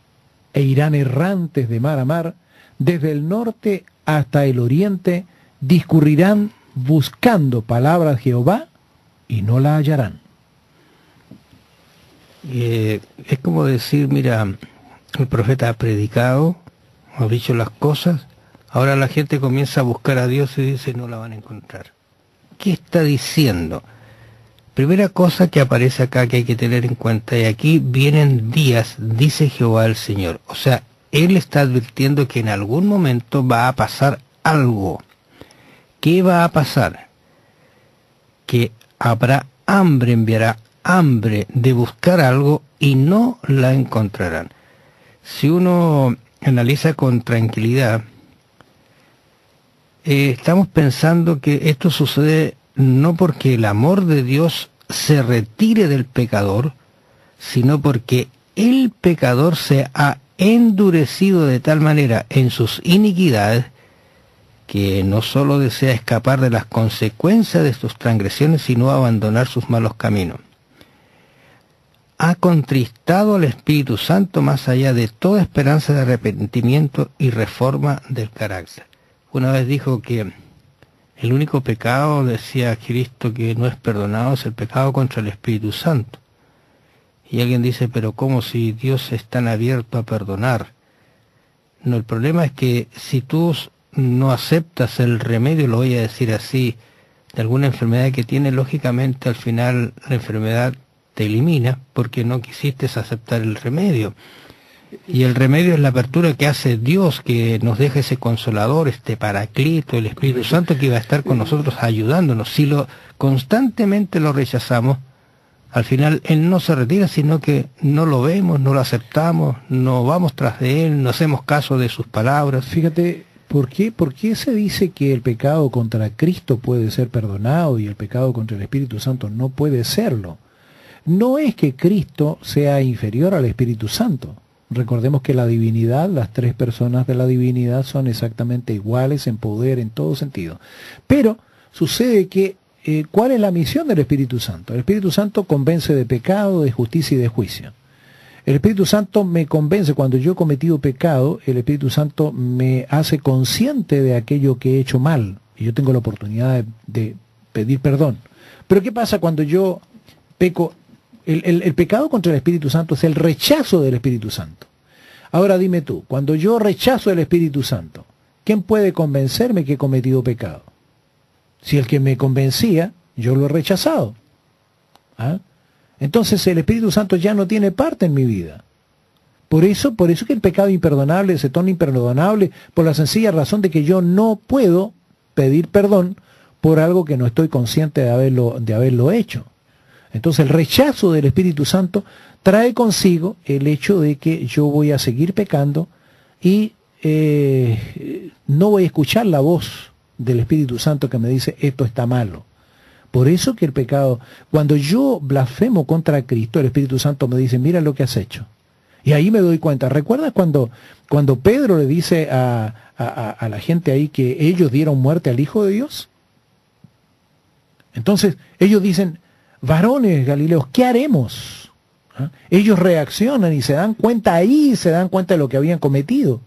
E irán errantes de mar a mar, desde el norte hasta el oriente, discurrirán buscando palabras de Jehová y no la hallarán. Es como decir, mira, el profeta ha predicado, ha dicho las cosas, ahora la gente comienza a buscar a Dios y dice, no la van a encontrar. ¿Qué está diciendo? Primera cosa que aparece acá que hay que tener en cuenta, y aquí vienen días, dice Jehová el Señor. O sea, Él está advirtiendo que en algún momento va a pasar algo. ¿Qué va a pasar? Que habrá hambre, enviará hambre de buscar algo y no la encontrarán. Si uno analiza con tranquilidad, estamos pensando que esto sucede no porque el amor de Dios se retire del pecador, sino porque el pecador se ha endurecido de tal manera en sus iniquidades que no solo desea escapar de las consecuencias de sus transgresiones, sino abandonar sus malos caminos. Ha contristado al Espíritu Santo más allá de toda esperanza de arrepentimiento y reforma del carácter. Una vez dijo que el único pecado, decía Cristo, que no es perdonado es el pecado contra el Espíritu Santo. Y alguien dice, pero ¿cómo si Dios es tan abierto a perdonar? No, el problema es que si tú no aceptas el remedio, lo voy a decir así, de alguna enfermedad que tienes, lógicamente al final la enfermedad te elimina porque no quisiste aceptar el remedio. Y el remedio es la apertura que hace Dios, que nos deja ese consolador, este paraclito, el Espíritu Santo que va a estar con nosotros ayudándonos. Si constantemente lo rechazamos, al final Él no se retira, sino que no lo vemos, no lo aceptamos, no vamos tras de Él, no hacemos caso de sus palabras. Fíjate, ¿por qué se dice que el pecado contra Cristo puede ser perdonado y el pecado contra el Espíritu Santo no puede serlo? No es que Cristo sea inferior al Espíritu Santo. Recordemos que la divinidad, las tres personas de la divinidad son exactamente iguales en poder, en todo sentido. Pero sucede que, ¿cuál es la misión del Espíritu Santo? El Espíritu Santo convence de pecado, de justicia y de juicio. El Espíritu Santo me convence cuando yo he cometido pecado, el Espíritu Santo me hace consciente de aquello que he hecho mal y yo tengo la oportunidad de pedir perdón. Pero ¿qué pasa cuando yo peco? El pecado contra el Espíritu Santo es el rechazo del Espíritu Santo. Ahora dime tú, cuando yo rechazo el Espíritu Santo, ¿quién puede convencerme que he cometido pecado? Si el que me convencía, yo lo he rechazado. ¿Ah? Entonces el Espíritu Santo ya no tiene parte en mi vida. Por eso que el pecado imperdonable se torna imperdonable, por la sencilla razón de que yo no puedo pedir perdón por algo que no estoy consciente de haberlo hecho. Entonces el rechazo del Espíritu Santo trae consigo el hecho de que yo voy a seguir pecando y no voy a escuchar la voz del Espíritu Santo que me dice esto está malo. Por eso que el pecado, cuando yo blasfemo contra Cristo, el Espíritu Santo me dice, mira lo que has hecho. Y ahí me doy cuenta. ¿Recuerdas cuando Pedro le dice a la gente ahí que ellos dieron muerte al Hijo de Dios? Entonces ellos dicen, varones galileos, ¿qué haremos? ¿Ah? Ellos reaccionan y se dan cuenta ahí, se dan cuenta de lo que habían cometido.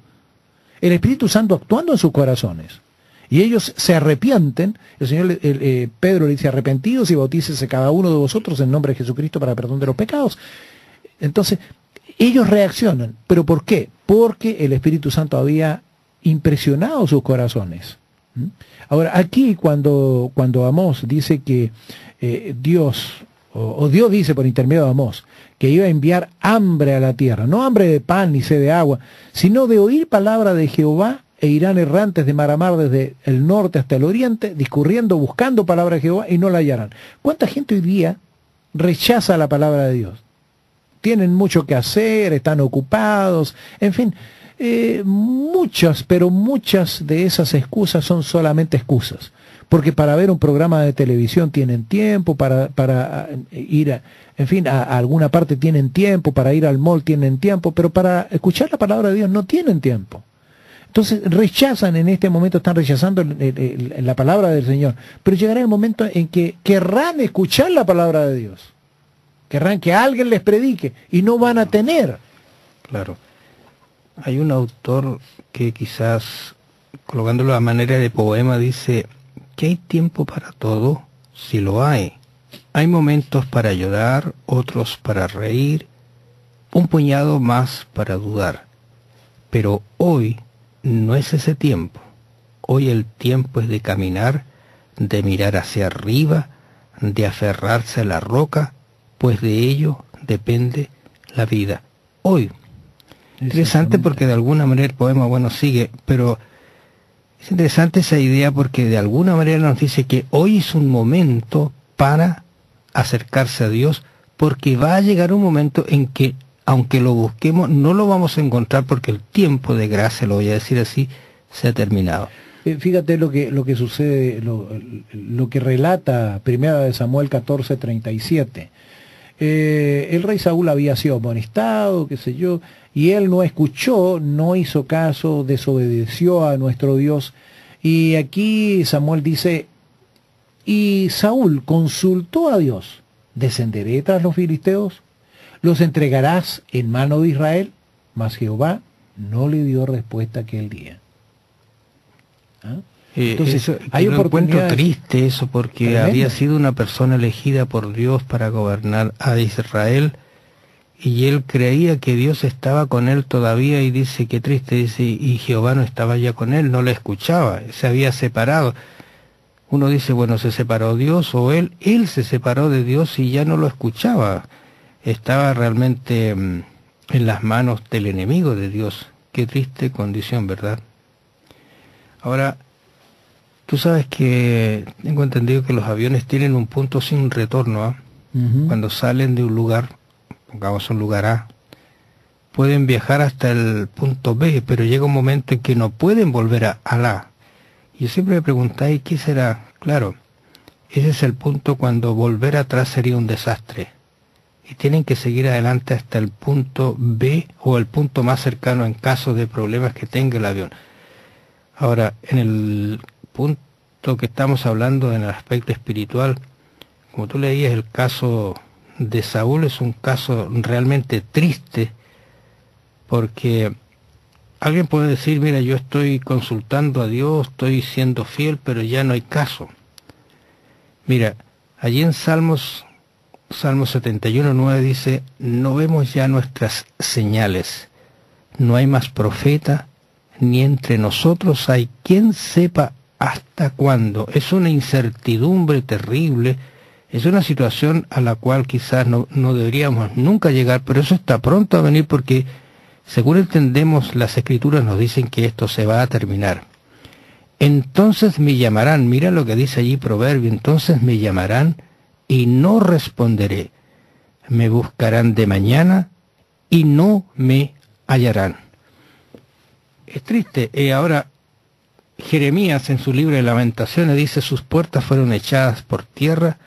El Espíritu Santo actuando en sus corazones. Y ellos se arrepienten. El Señor, Pedro le dice, arrepentidos y bautícese cada uno de vosotros en nombre de Jesucristo para perdón de los pecados. Entonces, ellos reaccionan. ¿Pero por qué? Porque el Espíritu Santo había impresionado sus corazones. Ahora, aquí cuando Amós dice que Dios dice por intermedio de Amós, que iba a enviar hambre a la tierra, no hambre de pan ni sed de agua, sino de oír palabra de Jehová, e irán errantes de mar a mar desde el norte hasta el oriente, discurriendo, buscando palabra de Jehová, y no la hallarán. ¿Cuánta gente hoy día rechaza la palabra de Dios? Tienen mucho que hacer, están ocupados, en fin, muchas de esas excusas son solamente excusas. Porque para ver un programa de televisión tienen tiempo, para ir a alguna parte tienen tiempo, para ir al mall tienen tiempo, pero para escuchar la palabra de Dios no tienen tiempo. Entonces rechazan, en este momento están rechazando la palabra del Señor, pero llegará el momento en que querrán escuchar la palabra de Dios, querrán que alguien les predique y no van a tener. Claro. Hay un autor que quizás, colocándolo a manera de poema, dice que hay tiempo para todo, si lo hay. Hay momentos para llorar, otros para reír, un puñado más para dudar. Pero hoy no es ese tiempo. Hoy el tiempo es de caminar, de mirar hacia arriba, de aferrarse a la roca, pues de ello depende la vida. Hoy. Interesante porque de alguna manera el poema, bueno, sigue, pero es interesante esa idea porque de alguna manera nos dice que hoy es un momento para acercarse a Dios, porque va a llegar un momento en que, aunque lo busquemos, no lo vamos a encontrar porque el tiempo de gracia, lo voy a decir así, se ha terminado. Fíjate lo que sucede, lo que relata 1 Samuel 14:37. El rey Saúl había sido amonestado, qué sé yo, y él no escuchó, no hizo caso, desobedeció a nuestro Dios. Y aquí Samuel dice, y Saúl consultó a Dios, ¿descenderé tras los filisteos? ¿Los entregarás en mano de Israel? Mas Jehová no le dio respuesta aquel día. ¿Ah? Entonces, hay un encuentro triste eso, porque tremenda. Había sido una persona elegida por Dios para gobernar a Israel, y él creía que Dios estaba con él todavía, y dice, qué triste, dice, y Jehová no estaba ya con él, no le escuchaba, se había separado. Uno dice, bueno, ¿se separó Dios o él? Él se separó de Dios y ya no lo escuchaba. Estaba realmente en las manos del enemigo de Dios. Qué triste condición, ¿verdad? Ahora, tú sabes que tengo entendido que los aviones tienen un punto sin retorno, ¿eh? Cuando salen de un lugar, pongamos un lugar A, pueden viajar hasta el punto B, pero llega un momento en que no pueden volver a A. Yo siempre me preguntáis, ¿qué será? Claro, ese es el punto cuando volver atrás sería un desastre. Y tienen que seguir adelante hasta el punto B o el punto más cercano en caso de problemas que tenga el avión. Ahora, en el punto que estamos hablando, en el aspecto espiritual, como tú leías el caso de Saúl es un caso realmente triste, porque alguien puede decir, mira, yo estoy consultando a Dios, estoy siendo fiel, pero ya no hay caso. Mira, allí en Salmos 71:9 dice, no vemos ya nuestras señales, no hay más profeta, ni entre nosotros hay quien sepa hasta cuándo. Es una incertidumbre terrible, es una situación a la cual quizás no deberíamos nunca llegar, pero eso está pronto a venir porque, según entendemos, las Escrituras nos dicen que esto se va a terminar. Entonces me llamarán, mira lo que dice allí Proverbio, entonces me llamarán y no responderé. Me buscarán de mañana y no me hallarán. Es triste. Ahora, Jeremías en su libro de Lamentaciones dice, sus puertas fueron echadas por tierra,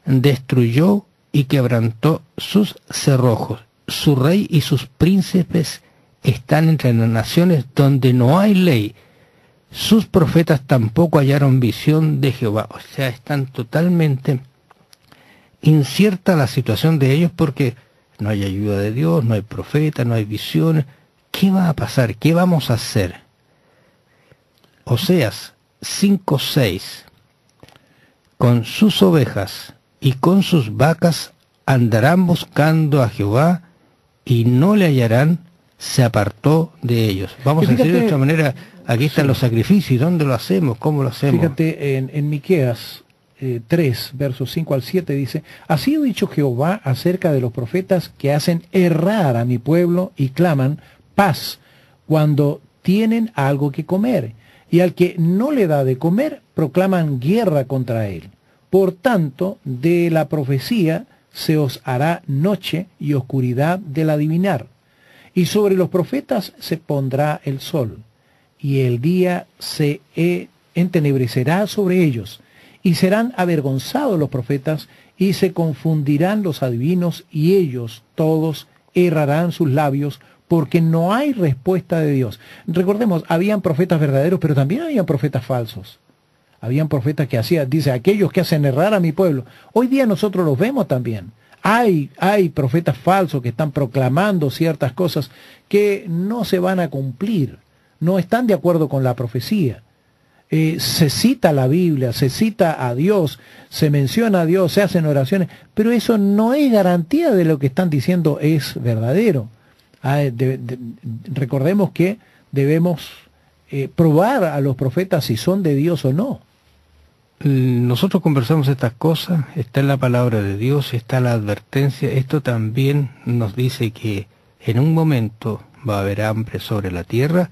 destruyó y quebrantó sus cerrojos. Su rey y sus príncipes están entre las naciones donde no hay ley. Sus profetas tampoco hallaron visión de Jehová. O sea, están totalmente incierta la situación de ellos porque no hay ayuda de Dios, no hay profeta, no hay visiones. ¿Qué va a pasar? ¿Qué vamos a hacer? Oseas 5:6. Con sus ovejas y con sus vacas andarán buscando a Jehová y no le hallarán, se apartó de ellos. Vamos a decir de otra manera, aquí están los sacrificios, ¿dónde lo hacemos? ¿Cómo lo hacemos? Fíjate, en Miqueas 3, versos 5 al 7 dice, así ha dicho Jehová acerca de los profetas que hacen errar a mi pueblo y claman paz cuando tienen algo que comer, y al que no le da de comer proclaman guerra contra él. Por tanto, de la profecía se os hará noche y oscuridad del adivinar, y sobre los profetas se pondrá el sol, y el día se entenebrecerá sobre ellos, y serán avergonzados los profetas, y se confundirán los adivinos, y ellos todos errarán sus labios, porque no hay respuesta de Dios. Recordemos, habían profetas verdaderos, pero también habían profetas falsos. Habían profetas que hacían, dice, aquellos que hacen errar a mi pueblo. Hoy día nosotros los vemos también. Hay profetas falsos que están proclamando ciertas cosas que no se van a cumplir, no están de acuerdo con la profecía. Se cita la Biblia, se cita a Dios, se menciona a Dios, se hacen oraciones, pero eso no es garantía de lo que están diciendo es verdadero. Recordemos que debemos probar a los profetas si son de Dios o no. Nosotros conversamos estas cosas, está en la palabra de Dios, está la advertencia. Esto también nos dice que en un momento va a haber hambre sobre la tierra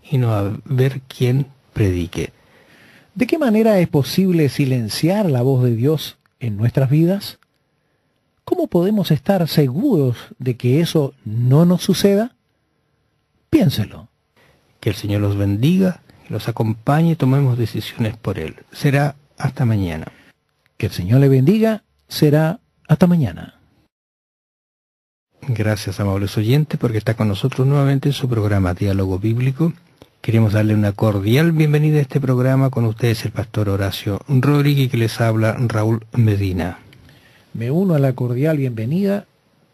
y no va a haber quien predique. ¿De qué manera es posible silenciar la voz de Dios en nuestras vidas? ¿Cómo podemos estar seguros de que eso no nos suceda? Piénselo. Que el Señor los bendiga, los acompañe y tomemos decisiones por Él. Será hasta mañana. Que el Señor le bendiga, será hasta mañana. Gracias, amables oyentes, porque está con nosotros nuevamente en su programa Diálogo Bíblico. Queremos darle una cordial bienvenida a este programa. Con ustedes el pastor Horacio Rodríguez, que les habla Raúl Medina. Me uno a la cordial bienvenida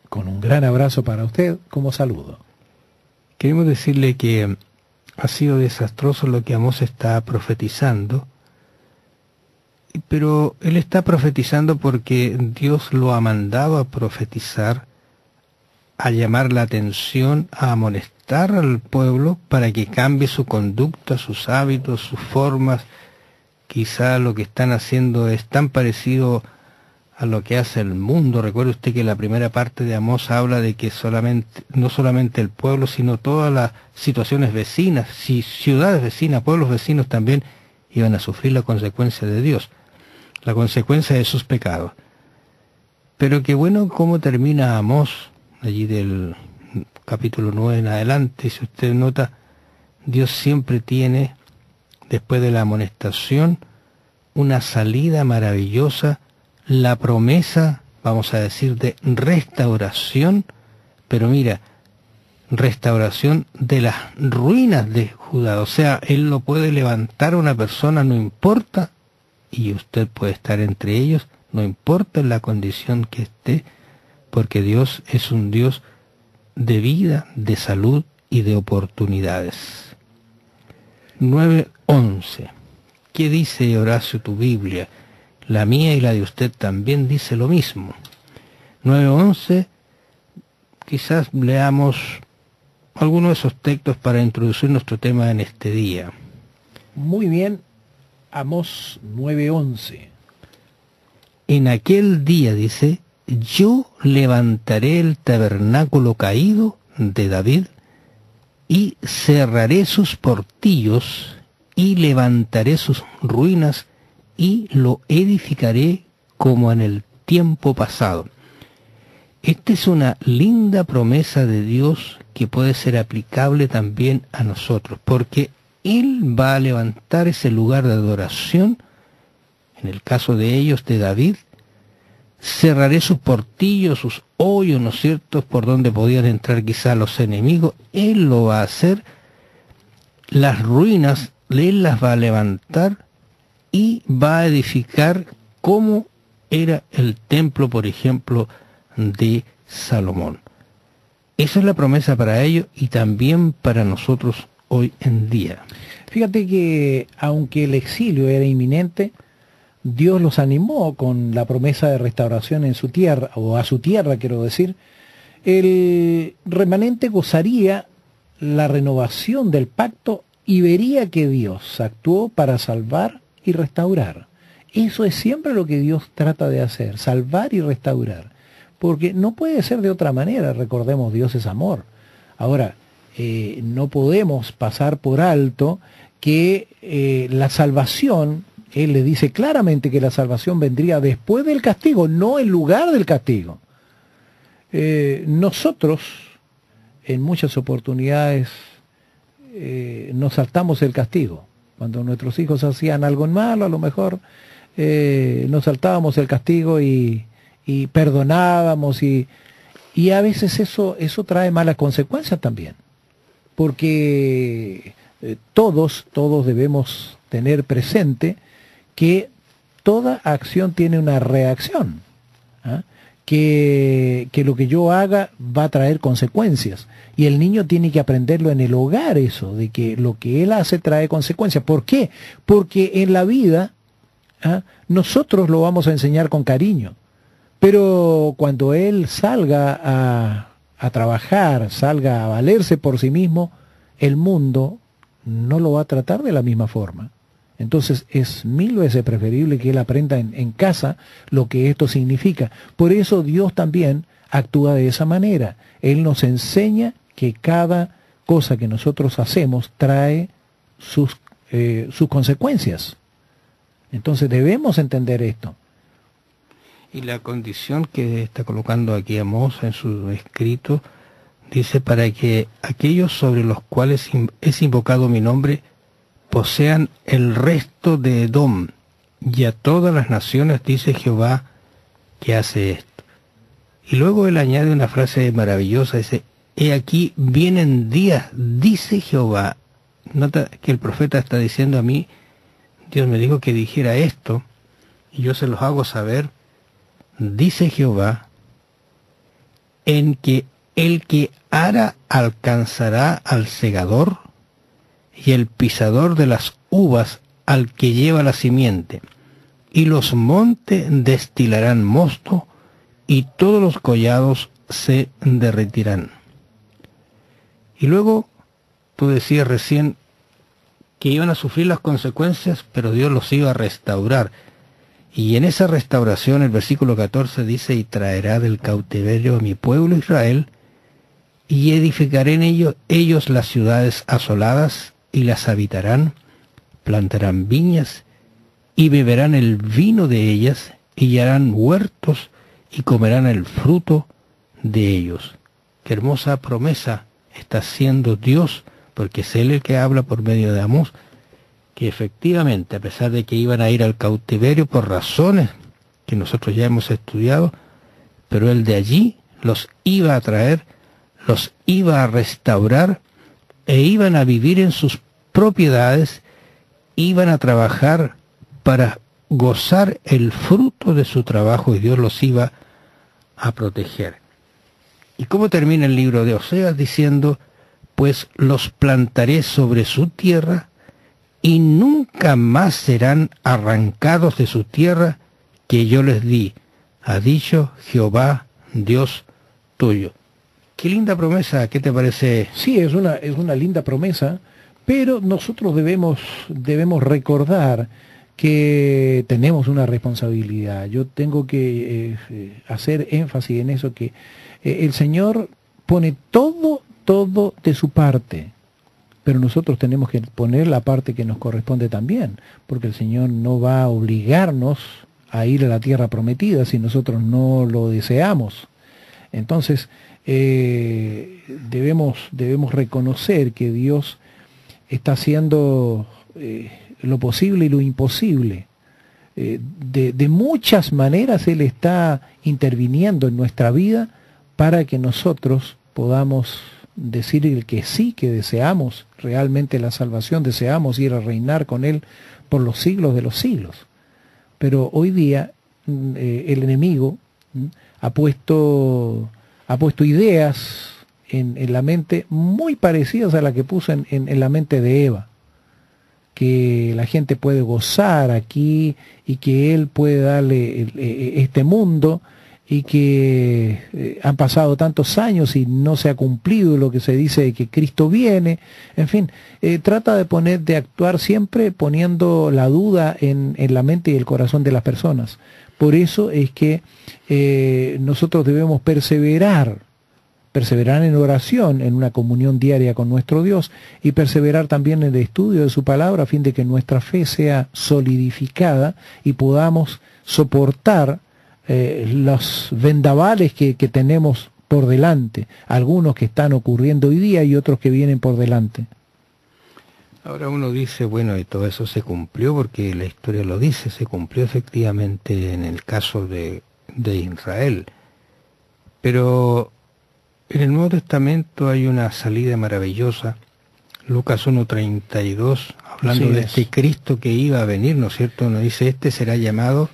con un gran abrazo para usted como saludo. Queremos decirle que ha sido desastroso lo que Amós está profetizando, pero él está profetizando porque Dios lo ha mandado a profetizar, a llamar la atención, a amonestar al pueblo para que cambie su conducta, sus hábitos, sus formas. Quizá lo que están haciendo es tan parecido a lo que hace el mundo. Recuerde usted que la primera parte de Amós habla de que no solamente el pueblo, sino todas las situaciones vecinas, ciudades vecinas, pueblos vecinos también iban a sufrir la consecuencia de Dios, la consecuencia de sus pecados. Pero qué bueno cómo termina Amós, allí del capítulo 9 en adelante. Si usted nota, Dios siempre tiene, después de la amonestación, una salida maravillosa, la promesa, vamos a decir, de restauración, pero mira, restauración de las ruinas de Judá. O sea, Él lo puede levantar a una persona, no importa, y usted puede estar entre ellos, no importa la condición que esté, porque Dios es un Dios de vida, de salud y de oportunidades. 9:11. ¿Qué dice, Horacio, tu Biblia? La mía y la de usted también dice lo mismo. 9:11, quizás leamos algunos de esos textos para introducir nuestro tema en este día. Muy bien, Amós 9:11. En aquel día, dice, yo levantaré el tabernáculo caído de David y cerraré sus portillos y levantaré sus ruinas y lo edificaré como en el tiempo pasado. Esta es una linda promesa de Dios que puede ser aplicable también a nosotros, porque Él va a levantar ese lugar de adoración. En el caso de ellos, de David, cerraré sus portillos, sus hoyos, ¿no es cierto?, por donde podían entrar quizás los enemigos. Él lo va a hacer. Las ruinas, Él las va a levantar y va a edificar como era el templo, por ejemplo, de Salomón. Esa es la promesa para ellos y también para nosotros hoy en día. Fíjate que aunque el exilio era inminente, Dios los animó con la promesa de restauración en su tierra, o a su tierra quiero decir. El remanente gozaría la renovación del pacto y vería que Dios actuó para salvar y restaurar. Eso es siempre lo que Dios trata de hacer, salvar y restaurar. Porque no puede ser de otra manera, recordemos, Dios es amor. Ahora, no podemos pasar por alto que la salvación, Él le dice claramente que la salvación vendría después del castigo, no en lugar del castigo. Nosotros, en muchas oportunidades, nos saltamos el castigo. Cuando nuestros hijos hacían algo malo, a lo mejor nos saltábamos el castigo y perdonábamos y a veces eso trae malas consecuencias también, porque todos debemos tener presente que toda acción tiene una reacción, ¿ah? Que lo que yo haga va a traer consecuencias y el niño tiene que aprenderlo en el hogar, eso de que lo que él hace trae consecuencias. ¿Por qué? Porque en la vida, ¿ah?, nosotros lo vamos a enseñar con cariño. Pero cuando él salga a trabajar, salga a valerse por sí mismo, el mundo no lo va a tratar de la misma forma. Entonces es 1000 veces preferible que él aprenda en casa lo que esto significa. Por eso Dios también actúa de esa manera. Él nos enseña que cada cosa que nosotros hacemos trae sus consecuencias. Entonces debemos entender esto. Y la condición que está colocando aquí Amós en su escrito, dice, para que aquellos sobre los cuales es invocado mi nombre posean el resto de Edom, y a todas las naciones, dice Jehová, que hace esto. Y luego él añade una frase maravillosa, dice, he aquí vienen días, dice Jehová. Nota que el profeta está diciendo a mí, Dios me dijo que dijera esto, y yo se los hago saber. Dice Jehová, en que el que ara alcanzará al segador, y el pisador de las uvas al que lleva la simiente, y los montes destilarán mosto, y todos los collados se derretirán. Y luego, tú decías recién que iban a sufrir las consecuencias, pero Dios los iba a restaurar. Y en esa restauración, el versículo 14 dice, y traerá del cautiverio a mi pueblo Israel, y edificaré en ellos las ciudades asoladas, y las habitarán, plantarán viñas, y beberán el vino de ellas, y harán huertos, y comerán el fruto de ellos. Qué hermosa promesa está haciendo Dios, porque es Él el que habla por medio de Amós, que efectivamente, a pesar de que iban a ir al cautiverio por razones que nosotros ya hemos estudiado, pero Él de allí los iba a traer, los iba a restaurar, e iban a vivir en sus propiedades, iban a trabajar para gozar el fruto de su trabajo y Dios los iba a proteger. ¿Y cómo termina el libro de Oseas? Diciendo, pues los plantaré sobre su tierra y nunca más serán arrancados de su tierra que yo les di, ha dicho Jehová, Dios tuyo. Qué linda promesa, ¿qué te parece? Sí, es una linda promesa, pero nosotros debemos recordar que tenemos una responsabilidad. Yo tengo que hacer énfasis en eso, que el Señor pone todo de su parte, pero nosotros tenemos que poner la parte que nos corresponde también, porque el Señor no va a obligarnos a ir a la tierra prometida si nosotros no lo deseamos. Entonces, debemos reconocer que Dios está haciendo lo posible y lo imposible. De muchas maneras Él está interviniendo en nuestra vida para que nosotros podamos decir que sí, que deseamos realmente la salvación, deseamos ir a reinar con Él por los siglos de los siglos. Pero hoy día el enemigo ha puesto ideas en la mente muy parecidas a las que puso en la mente de Eva, que la gente puede gozar aquí y que Él puede darle este mundo, y que han pasado tantos años y no se ha cumplido lo que se dice de que Cristo viene. En fin, trata de actuar siempre poniendo la duda en la mente y el corazón de las personas. Por eso es que nosotros debemos perseverar en oración, en una comunión diaria con nuestro Dios, y perseverar también en el estudio de su palabra, a fin de que nuestra fe sea solidificada y podamos soportar los vendavales que tenemos por delante, algunos que están ocurriendo hoy día y otros que vienen por delante. Ahora uno dice, bueno, y todo eso se cumplió porque la historia lo dice, se cumplió efectivamente en el caso de Israel. Pero en el Nuevo Testamento hay una salida maravillosa, Lucas 1:32, hablando de este Cristo que iba a venir, ¿no es cierto? Nos dice, este será llamado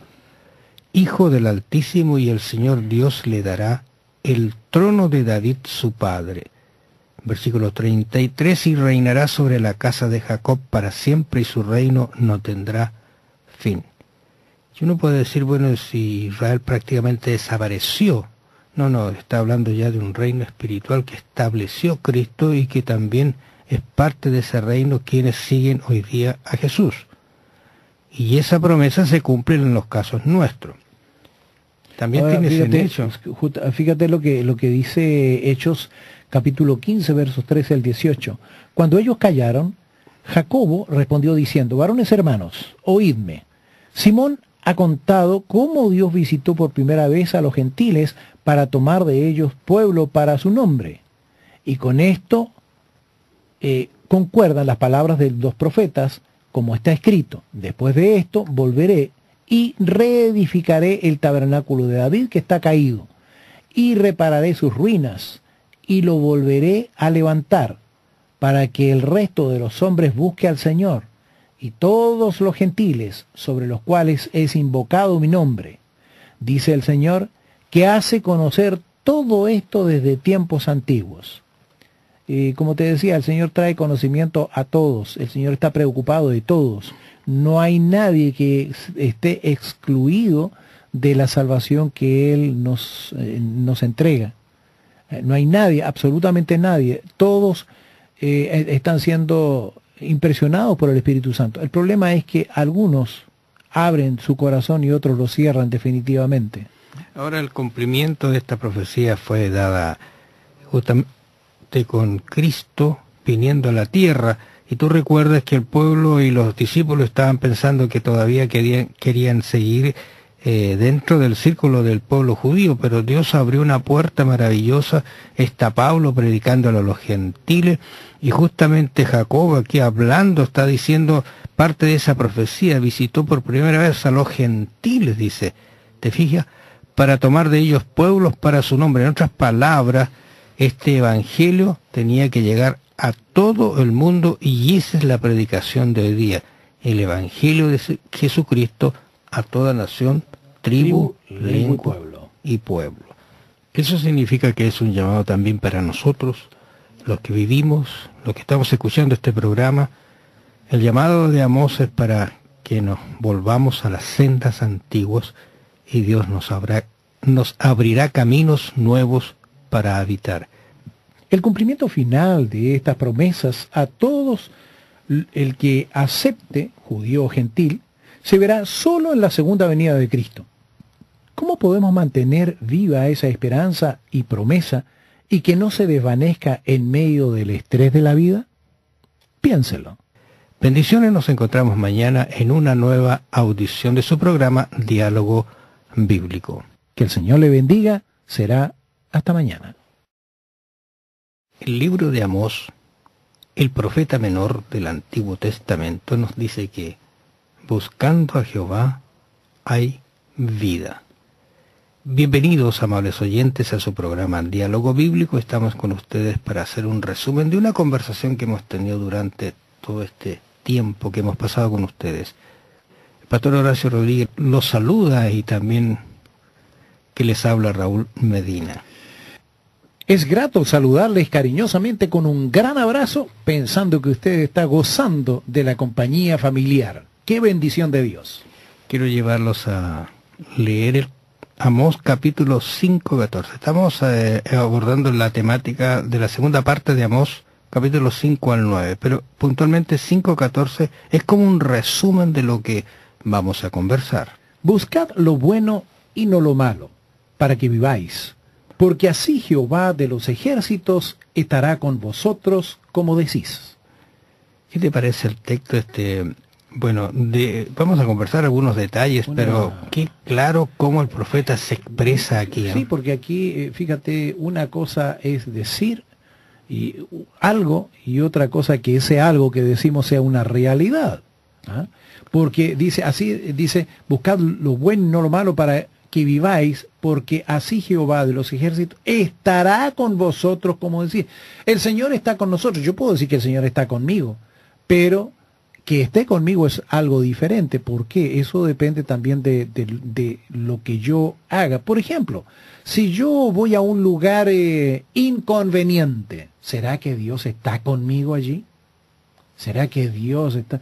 Hijo del Altísimo, y el Señor Dios le dará el trono de David su padre. Versículo 33, y reinará sobre la casa de Jacob para siempre, y su reino no tendrá fin. Y uno puede decir, bueno, si Israel prácticamente desapareció. No, está hablando ya de un reino espiritual que estableció Cristo y que también es parte de ese reino quienes siguen hoy día a Jesús. Y esa promesa se cumple en los casos nuestros. También ahora, tienes en Hechos. Fíjate lo que dice Hechos capítulo 15, versos 13 al 18. Cuando ellos callaron, Jacobo respondió diciendo, varones hermanos, oídme. Simón ha contado cómo Dios visitó por primera vez a los gentiles para tomar de ellos pueblo para su nombre. Y con esto concuerdan las palabras de los profetas, como está escrito, después de esto volveré y reedificaré el tabernáculo de David que está caído, y repararé sus ruinas, y lo volveré a levantar, para que el resto de los hombres busque al Señor, y todos los gentiles sobre los cuales es invocado mi nombre, dice el Señor, que hace conocer todo esto desde tiempos antiguos. Y como te decía, el Señor trae conocimiento a todos, el Señor está preocupado de todos. No hay nadie que esté excluido de la salvación que Él nos entrega. No hay nadie, absolutamente nadie. Todos están siendo impresionados por el Espíritu Santo. El problema es que algunos abren su corazón y otros lo cierran definitivamente. Ahora el cumplimiento de esta profecía fue dada justamente con Cristo viniendo a la tierra, y tú recuerdas que el pueblo y los discípulos estaban pensando que todavía querían seguir dentro del círculo del pueblo judío, pero Dios abrió una puerta maravillosa. Está Pablo predicándolo a los gentiles, y justamente Jacobo aquí hablando está diciendo parte de esa profecía, visitó por primera vez a los gentiles, dice, ¿te fijas? Para tomar de ellos pueblos para su nombre. En otras palabras, este evangelio tenía que llegar a todo el mundo, y esa es la predicación de hoy día, el evangelio de Jesucristo a toda nación, tribu, lengua y pueblo. Eso significa que es un llamado también para nosotros, los que vivimos, los que estamos escuchando este programa. El llamado de Amós es para que nos volvamos a las sendas antiguas y Dios nos abrirá caminos nuevos para habitar. El cumplimiento final de estas promesas a todos el que acepte, judío o gentil, se verá solo en la segunda venida de Cristo. ¿Cómo podemos mantener viva esa esperanza y promesa y que no se desvanezca en medio del estrés de la vida? Piénselo. Bendiciones, nos encontramos mañana en una nueva audición de su programa Diálogo Bíblico. Que el Señor le bendiga, será hasta mañana. El libro de Amós, el profeta menor del Antiguo Testamento, nos dice que buscando a Jehová hay vida. Bienvenidos, amables oyentes, a su programa Diálogo Bíblico. Estamos con ustedes para hacer un resumen de una conversación que hemos tenido durante todo este tiempo que hemos pasado con ustedes. El pastor Horacio Rodríguez los saluda y también que les habla Raúl Medina. Es grato saludarles cariñosamente con un gran abrazo, pensando que usted está gozando de la compañía familiar. ¡Qué bendición de Dios! Quiero llevarlos a leer el Amós capítulo 5:14. Estamos abordando la temática de la segunda parte de Amós, capítulo 5 al 9, pero puntualmente 5:14 es como un resumen de lo que vamos a conversar. Buscad lo bueno y no lo malo, para que viváis, porque así Jehová de los ejércitos estará con vosotros, como decís. ¿Qué te parece el texto Bueno, vamos a conversar algunos detalles, pero qué claro cómo el profeta se expresa aquí, ¿no? Sí, porque aquí, fíjate, una cosa es decir algo y otra cosa que ese algo que decimos sea una realidad. ¿Ah? Porque dice, buscad lo bueno y no lo malo para que viváis, porque así Jehová de los ejércitos estará con vosotros, como decir. El Señor está con nosotros. Yo puedo decir que el Señor está conmigo, pero que esté conmigo es algo diferente. ¿Por qué? Eso depende también de lo que yo haga. Por ejemplo, si yo voy a un lugar inconveniente, ¿será que Dios está conmigo allí? ¿Será que Dios está...?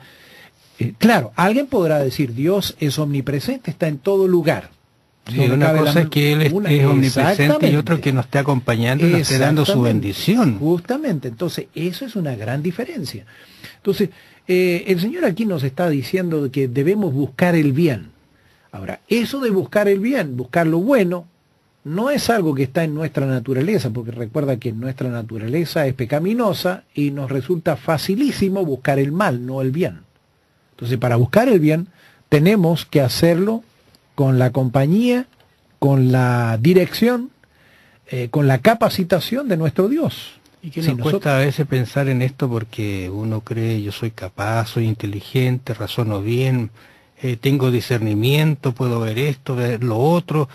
Claro, alguien podrá decir, Dios es omnipresente, está en todo lugar. Sí, una cosa es que Él es omnipresente y otro que nos esté acompañando y nos esté dando su bendición. Justamente, entonces eso es una gran diferencia. Entonces, el Señor aquí nos está diciendo que debemos buscar el bien. Ahora, eso de buscar el bien, buscar lo bueno, no es algo que está en nuestra naturaleza, porque recuerda que nuestra naturaleza es pecaminosa y nos resulta facilísimo buscar el mal, no el bien. Entonces, para buscar el bien, tenemos que hacerlo con la compañía, con la dirección, con la capacitación de nuestro Dios. Y que nos cuesta a veces pensar en esto porque uno cree, yo soy capaz, soy inteligente, razono bien, tengo discernimiento, puedo ver esto, ver lo otro,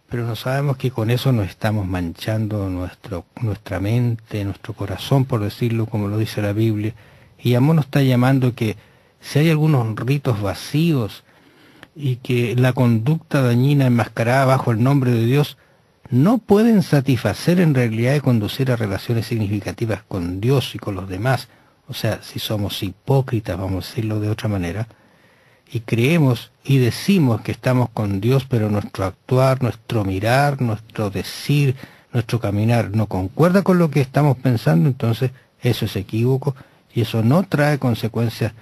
pero no sabemos que con eso nos estamos manchando nuestra mente, nuestro corazón, por decirlo como lo dice la Biblia. Y Amós nos está llamando que si hay algunos ritos vacíos y que la conducta dañina enmascarada bajo el nombre de Dios no pueden satisfacer en realidad y conducir a relaciones significativas con Dios y con los demás. O sea, si somos hipócritas, vamos a decirlo de otra manera, y creemos y decimos que estamos con Dios, pero nuestro actuar, nuestro mirar, nuestro decir, nuestro caminar no concuerda con lo que estamos pensando, entonces eso es equívoco y eso no trae consecuencias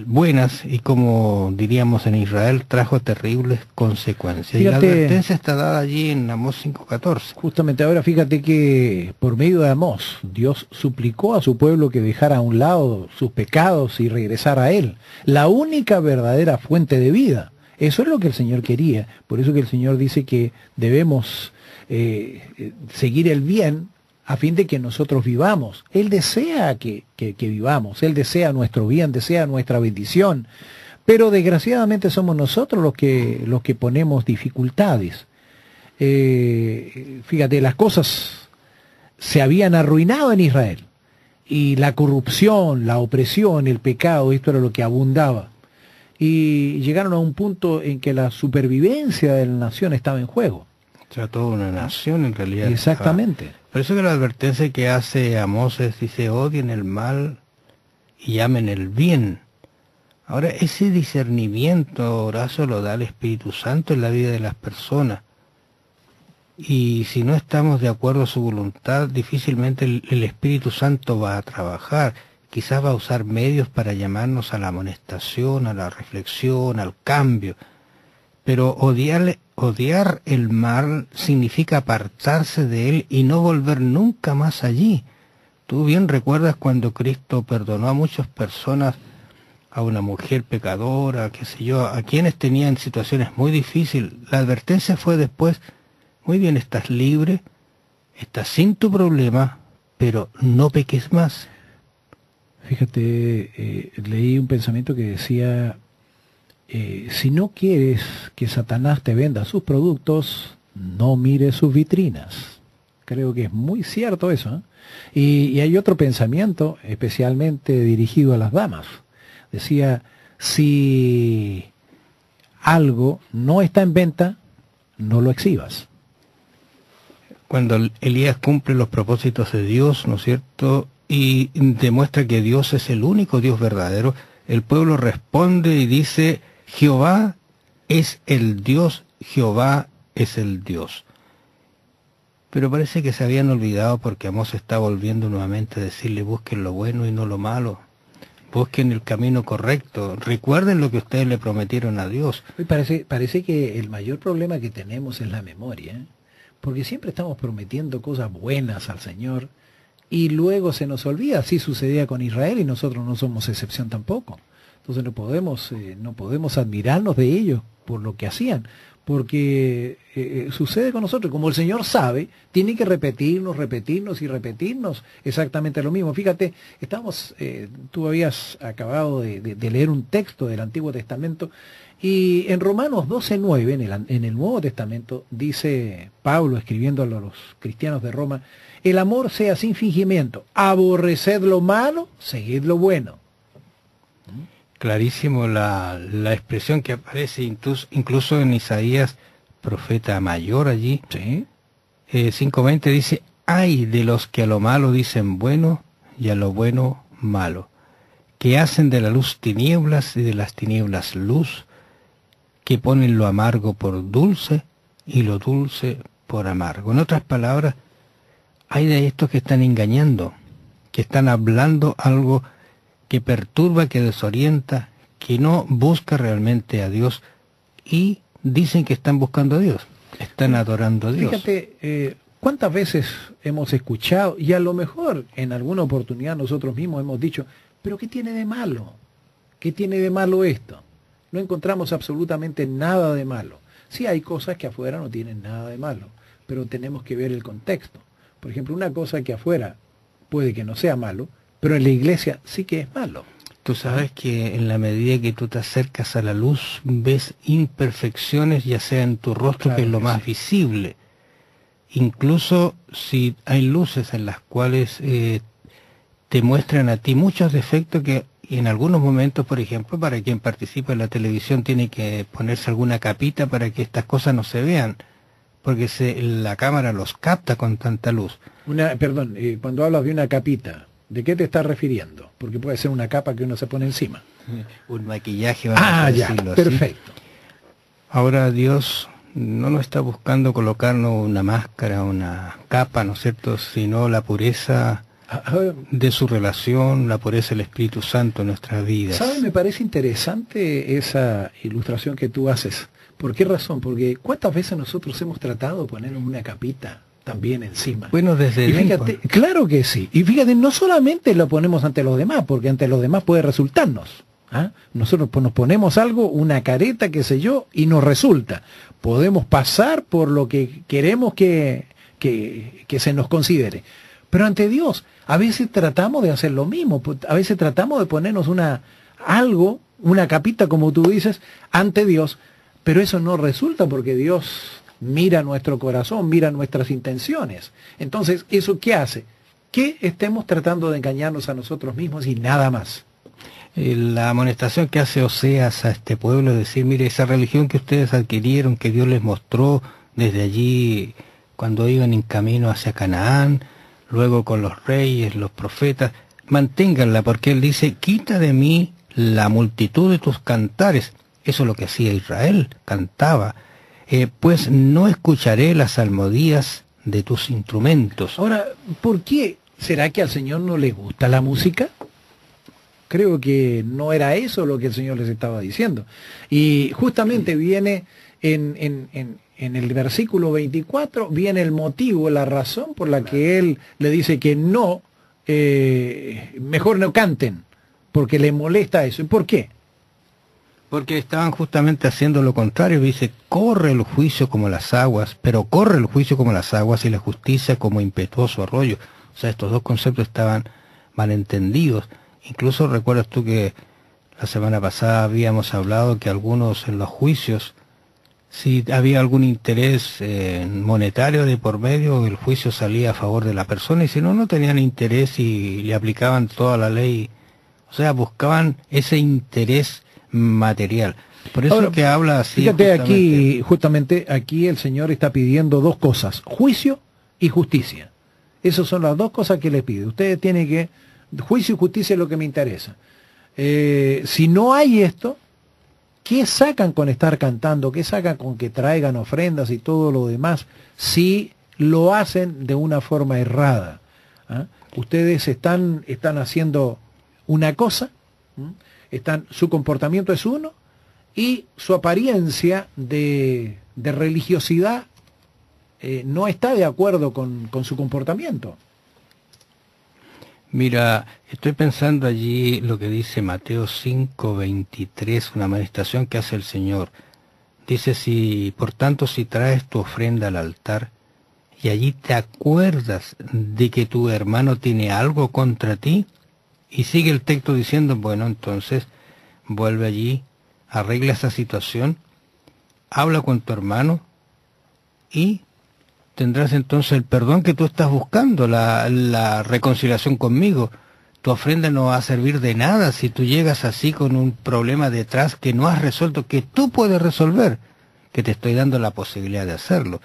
buenas, y como diríamos en Israel, trajo terribles consecuencias. Fíjate, y la advertencia está dada allí en Amós 5:14. Justamente ahora fíjate que por medio de Amós, Dios suplicó a su pueblo que dejara a un lado sus pecados y regresara a Él, la única verdadera fuente de vida. Eso es lo que el Señor quería. Por eso que el Señor dice que debemos seguir el bien a fin de que nosotros vivamos. Él desea que vivamos, Él desea nuestro bien, desea nuestra bendición, pero desgraciadamente somos nosotros los que ponemos dificultades. Fíjate, las cosas se habían arruinado en Israel, y la corrupción, la opresión, el pecado, esto era lo que abundaba. y llegaron a un punto en que la supervivencia de la nación estaba en juego. O sea, toda una nación en realidad. Exactamente. Por eso que la advertencia que hace Amós dice, odien el mal y amen el bien. Ahora, ese discernimiento, Horacio, lo da el Espíritu Santo en la vida de las personas. Y si no estamos de acuerdo a su voluntad, difícilmente el Espíritu Santo va a trabajar. Quizás va a usar medios para llamarnos a la amonestación, a la reflexión, al cambio. Pero odiar el mal significa apartarse de él y no volver nunca más allí. Tú bien recuerdas cuando Cristo perdonó a muchas personas, a una mujer pecadora, qué sé yo, a quienes tenían situaciones muy difíciles. La advertencia fue después, muy bien, estás libre, estás sin tu problema, pero no peques más. Fíjate, leí un pensamiento que decía, si no quieres que Satanás te venda sus productos, no mires sus vitrinas. Creo que es muy cierto eso, ¿eh? Y hay otro pensamiento especialmente dirigido a las damas. Decía, si algo no está en venta, no lo exhibas. Cuando Elías cumple los propósitos de Dios, ¿no es cierto?, y demuestra que Dios es el único Dios verdadero, el pueblo responde y dice, Jehová es el Dios, Jehová es el Dios. Pero parece que se habían olvidado porque Amós está volviendo nuevamente a decirle, busquen lo bueno y no lo malo. Busquen el camino correcto. Recuerden lo que ustedes le prometieron a Dios. Parece que el mayor problema que tenemos es la memoria, ¿eh? Porque siempre estamos prometiendo cosas buenas al Señor y luego se nos olvida. Así sucedía con Israel y nosotros no somos excepción tampoco. Entonces no podemos admirarnos de ellos por lo que hacían, porque sucede con nosotros. Como el Señor sabe, tiene que repetirnos exactamente lo mismo. Fíjate, tú habías acabado de leer un texto del Antiguo Testamento, y en Romanos 12:9, en el Nuevo Testamento, dice Pablo, escribiendo a los cristianos de Roma, el amor sea sin fingimiento, aborreced lo malo, seguid lo bueno. Clarísimo la expresión que aparece incluso en Isaías, profeta mayor allí. ¿Sí? 5:20 dice, ay de los que a lo malo dicen bueno y a lo bueno malo, que hacen de la luz tinieblas y de las tinieblas luz, que ponen lo amargo por dulce y lo dulce por amargo. En otras palabras, hay de estos que están engañando, que están hablando algo que perturba, que desorienta, que no busca realmente a Dios, y dicen que están buscando a Dios, están adorando a Dios. Fíjate, ¿cuántas veces hemos escuchado, y a lo mejor en alguna oportunidad nosotros mismos hemos dicho, pero ¿qué tiene de malo? ¿Qué tiene de malo esto? No encontramos absolutamente nada de malo. Sí hay cosas que afuera no tienen nada de malo, pero tenemos que ver el contexto. Por ejemplo, una cosa que afuera puede que no sea malo, pero en la iglesia sí que es malo. Tú sabes que en la medida que tú te acercas a la luz, ves imperfecciones, ya sea en tu rostro, claro, que es lo más visible. Incluso si hay luces en las cuales te muestran a ti muchos defectos que en algunos momentos, por ejemplo, para quien participa en la televisión tiene que ponerse alguna capita para que estas cosas no se vean, porque la cámara los capta con tanta luz. Cuando hablas de una capita, ¿de qué te estás refiriendo? Porque puede ser una capa que uno se pone encima. Un maquillaje, vamos a decirlo así. Perfecto. Ahora Dios no nos está buscando colocarnos una máscara, una capa, ¿no es cierto?, sino la pureza de su relación, la pureza del Espíritu Santo en nuestras vidas. ¿Sabes? Me parece interesante esa ilustración que tú haces. ¿Por qué razón? Porque ¿cuántas veces nosotros hemos tratado de ponernos una capita también encima? Bueno, desde fíjate, claro que sí. Y fíjate, no solamente lo ponemos ante los demás, porque ante los demás puede resultarnos. Nosotros nos ponemos algo, una careta, qué sé yo, y nos resulta. Podemos pasar por lo que queremos que se nos considere. Pero ante Dios, a veces tratamos de hacer lo mismo, a veces tratamos de ponernos una capita, como tú dices, ante Dios, pero eso no resulta porque Dios mira nuestro corazón, mira nuestras intenciones. Entonces, ¿eso qué hace? Que estemos tratando de engañarnos a nosotros mismos y nada más. La amonestación que hace Oseas a este pueblo es decir, mire, esa religión que ustedes adquirieron, que Dios les mostró desde allí cuando iban en camino hacia Canaán, luego con los reyes, los profetas, manténganla, porque él dice, quita de mí la multitud de tus cantares. Eso es lo que hacía Israel, cantaba. Pues no escucharé las salmodías de tus instrumentos. Ahora, ¿por qué? ¿Será que al Señor no le gusta la música? Creo que no era eso lo que el Señor les estaba diciendo. Y justamente viene en el versículo 24, viene el motivo, la razón por la que Él le dice que no, mejor no canten, porque le molesta eso. ¿Y por qué? Porque estaban justamente haciendo lo contrario. Dice, corre el juicio como las aguas, pero corre el juicio como las aguas y la justicia como impetuoso arroyo. O sea, estos dos conceptos estaban malentendidos. Incluso recuerdas tú que la semana pasada habíamos hablado que algunos en los juicios, si había algún interés monetario de por medio, el juicio salía a favor de la persona, y si no, no tenían interés y le aplicaban toda la ley. O sea, buscaban ese interés material. Por eso ahora, que habla así. Fíjate, justamente aquí el Señor está pidiendo dos cosas, juicio y justicia. Esas son las dos cosas que le pide. Ustedes tienen que, juicio y justicia es lo que me interesa. Si no hay esto, ¿qué sacan con estar cantando? ¿Qué sacan con que traigan ofrendas y todo lo demás si lo hacen de una forma errada? ¿Ah? Ustedes están haciendo una cosa, su comportamiento es uno, y su apariencia de religiosidad no está de acuerdo con su comportamiento. Mira, estoy pensando allí lo que dice Mateo 5:23, una amonestación que hace el Señor. Dice, por tanto, si traes tu ofrenda al altar y allí te acuerdas de que tu hermano tiene algo contra ti, y sigue el texto diciendo, bueno, entonces vuelve allí, arregla esa situación, habla con tu hermano y tendrás entonces el perdón que tú estás buscando, la reconciliación conmigo. Tu ofrenda no va a servir de nada si tú llegas así con un problema detrás que no has resuelto, que tú puedes resolver, que te estoy dando la posibilidad de hacerlo.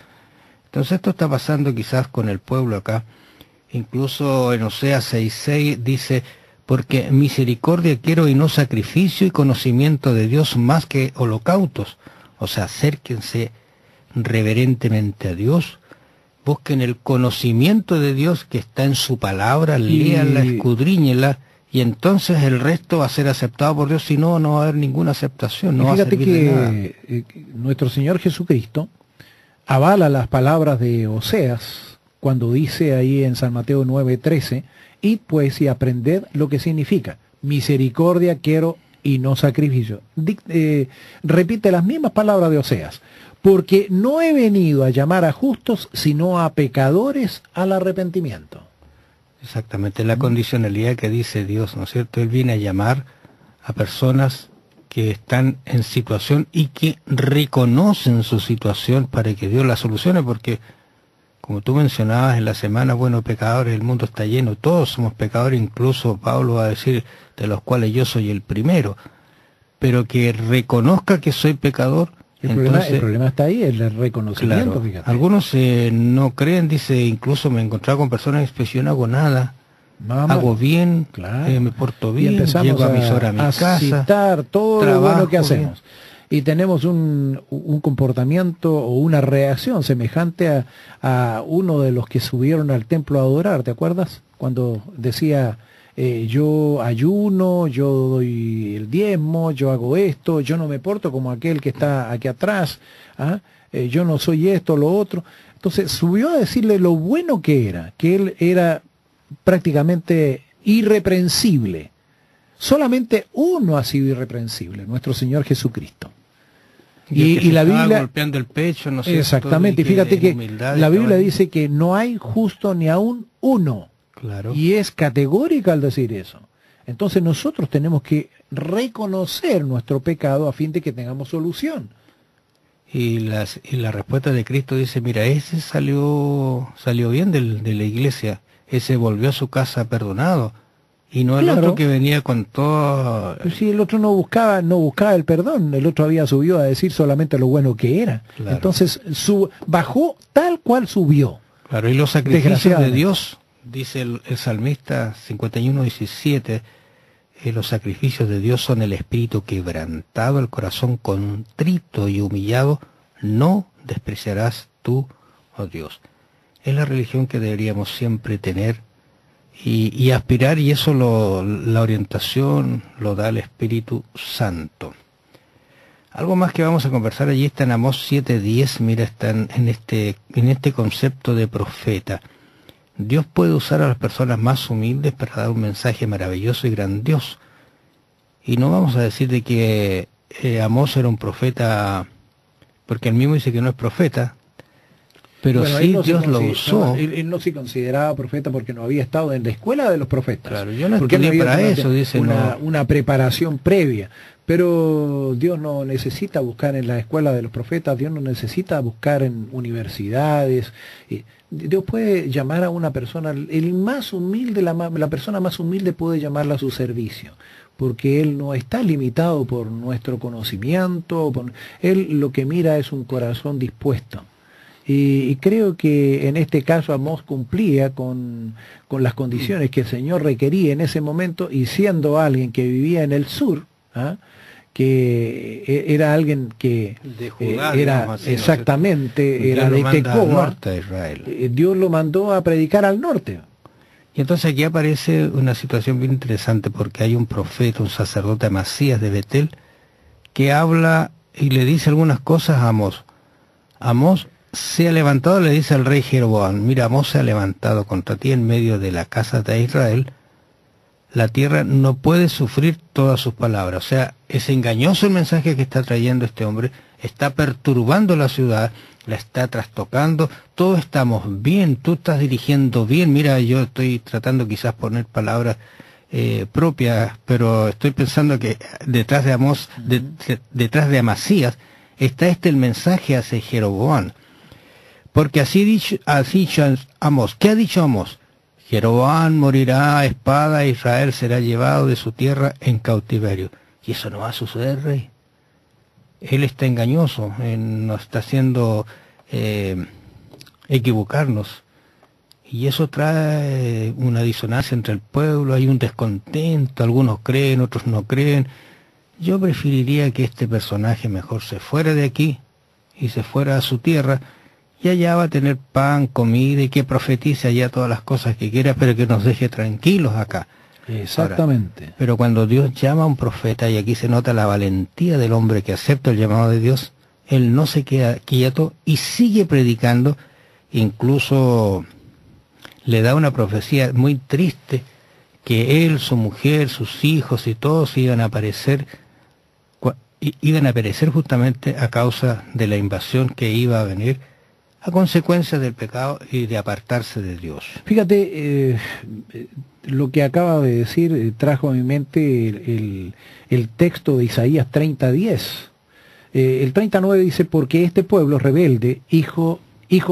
Entonces esto está pasando quizás con el pueblo acá. Incluso en Oseas 6:6 dice, porque misericordia quiero y no sacrificio, y conocimiento de Dios más que holocaustos. O sea, acérquense reverentemente a Dios, busquen el conocimiento de Dios que está en su palabra, léanla, escudriñenla, y entonces el resto va a ser aceptado por Dios. Si no, no va a haber ninguna aceptación, no va a servir de nada. Nuestro Señor Jesucristo avala las palabras de Oseas cuando dice ahí en San Mateo 9:13, y pues y aprended lo que significa misericordia quiero y no sacrificio. Repite las mismas palabras de Oseas, porque no he venido a llamar a justos sino a pecadores al arrepentimiento. Exactamente, la condicionalidad que dice Dios, ¿no es cierto? Él viene a llamar a personas que están en situación y que reconocen su situación para que Dios la solucione, porque como tú mencionabas en la semana, bueno, pecadores, el mundo está lleno, todos somos pecadores, incluso Pablo va a decir, de los cuales yo soy el primero, pero que reconozca que soy pecador. El problema está ahí, el reconocimiento, claro, fíjate. Algunos no creen, dice, incluso me he encontrado con personas que yo no hago nada, hago bien, claro, me porto bien, llego a mis horas a mi casa, citar todo trabajo, lo bueno que hacemos. Y tenemos un comportamiento o una reacción semejante a uno de los que subieron al templo a adorar, ¿te acuerdas? Cuando decía, yo ayuno, yo doy el diezmo, yo hago esto, yo no me porto como aquel que está aquí atrás, yo no soy esto, lo otro. Entonces subió a decirle lo bueno que él era prácticamente irreprensible. Solamente uno ha sido irreprensible, nuestro Señor Jesucristo. Y la Biblia golpeando el pecho, no sé. Exactamente, y fíjate que la Biblia dice que no hay justo ni aún uno. Claro. Y es categórica al decir eso. Entonces nosotros tenemos que reconocer nuestro pecado a fin de que tengamos solución. Y la respuesta de Cristo dice, mira, ese salió bien de la iglesia, ese volvió a su casa perdonado. Y no el otro que venía con todo... Sí, el otro no buscaba el perdón, el otro había subido a decir solamente lo bueno que era. Claro. Entonces bajó tal cual subió. Claro, y los sacrificios de Dios, dice el salmista 51:17, los sacrificios de Dios son el espíritu quebrantado, el corazón contrito y humillado, no despreciarás tú, oh Dios. Es la religión que deberíamos siempre tener y aspirar, y eso la orientación lo da el Espíritu Santo. Algo más que vamos a conversar allí está en Amós 7:10, mira, está en este concepto de profeta. Dios puede usar a las personas más humildes para dar un mensaje maravilloso y grandioso. Y no vamos a decir de que Amós era un profeta, porque él mismo dice que no es profeta, pero bueno, sí Dios lo usó. Él no se consideraba profeta porque no había estado en la escuela de los profetas. Claro, yo no estudié para eso, dice una preparación previa. Pero Dios no necesita buscar en la escuela de los profetas, Dios no necesita buscar en universidades. Dios puede llamar a una persona, el más humilde, la persona más humilde puede llamarla a su servicio, porque Él no está limitado por nuestro conocimiento, Él lo que mira es un corazón dispuesto. Y creo que en este caso Amós cumplía con las condiciones que el Señor requería en ese momento, y siendo alguien que vivía en el sur, que era alguien que de Judá, era así, exactamente, ¿no? Era de Tecoa, Israel. Dios lo mandó a predicar al norte. Y entonces aquí aparece una situación bien interesante, porque hay un profeta, un sacerdote, Amasías de Betel, que habla y le dice algunas cosas a Amós. Amós se ha levantado, le dice al rey Jeroboam, mira, Amós se ha levantado contra ti en medio de la casa de Israel. La tierra no puede sufrir todas sus palabras. O sea, es engañoso el mensaje que está trayendo este hombre, está perturbando la ciudad, la está trastocando, todos estamos bien, tú estás dirigiendo bien. Mira, yo estoy tratando quizás poner palabras propias, pero estoy pensando que detrás de Amós, detrás de Amasías, está el mensaje hacia Jeroboam. Porque así dicho Amós. ¿Qué ha dicho Amós? Jeroboam morirá a espada, Israel será llevado de su tierra en cautiverio. Y eso no va a suceder, rey. Él está engañoso, nos está haciendo equivocarnos. Y eso trae una disonancia entre el pueblo, hay un descontento, algunos creen, otros no creen. Yo preferiría que este personaje mejor se fuera de aquí y se fuera a su tierra, y allá va a tener pan, comida, y que profetice allá todas las cosas que quiera, pero que nos deje tranquilos acá. Exactamente. Ahora, pero cuando Dios llama a un profeta, y aquí se nota la valentía del hombre que acepta el llamado de Dios, él no se queda quieto y sigue predicando. Incluso le da una profecía muy triste, que él, su mujer, sus hijos y todos iban a perecer justamente a causa de la invasión que iba a venir a consecuencia del pecado y de apartarse de Dios. Fíjate, lo que acaba de decir trajo a mi mente el texto de Isaías 30:10. El 39 dice, porque este pueblo rebelde, hijos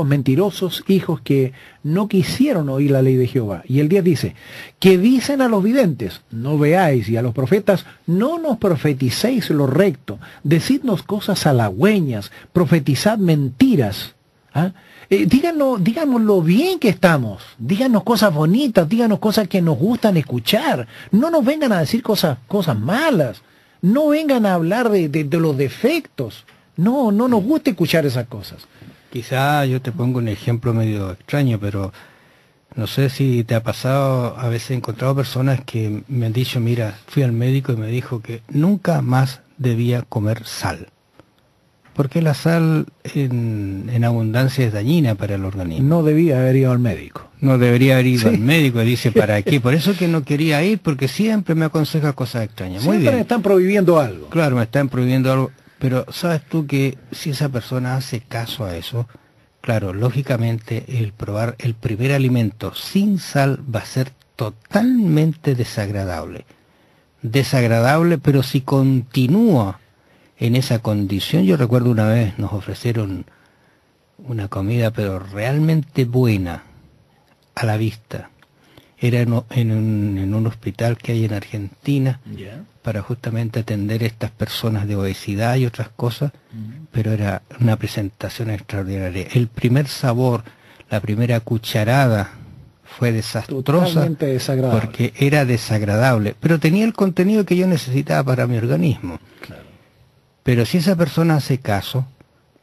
mentirosos, hijos que no quisieron oír la ley de Jehová. Y el 10 dice, que dicen a los videntes, no veáis, y a los profetas, no nos profeticéis lo recto, decidnos cosas halagüeñas, profetizad mentiras. Díganos lo bien que estamos, díganos cosas bonitas, díganos cosas que nos gustan escuchar, no nos vengan a decir cosas malas, no vengan a hablar de los defectos, no nos gusta escuchar esas cosas. Quizá yo te pongo un ejemplo medio extraño, pero no sé si te ha pasado, a veces he encontrado personas que me han dicho, mira, fui al médico y me dijo que nunca más debía comer sal. Porque la sal en abundancia es dañina para el organismo. No debía haber ido al médico. No debería haber ido al médico, dice, ¿para qué? Por eso que no quería ir, porque siempre me aconseja cosas extrañas. Muy siempre bien. Me están prohibiendo algo. Claro, me están prohibiendo algo, pero ¿sabes tú que si esa persona hace caso a eso? Claro, lógicamente el probar el primer alimento sin sal va a ser totalmente desagradable. Desagradable, pero si continúa en esa condición. Yo recuerdo una vez nos ofrecieron una comida pero realmente buena a la vista, era en un hospital que hay en Argentina, para justamente atender a estas personas de obesidad y otras cosas, pero era una presentación extraordinaria. El primer sabor, la primera cucharada fue desastrosa, porque era desagradable, pero tenía el contenido que yo necesitaba para mi organismo. Claro. Pero si esa persona hace caso,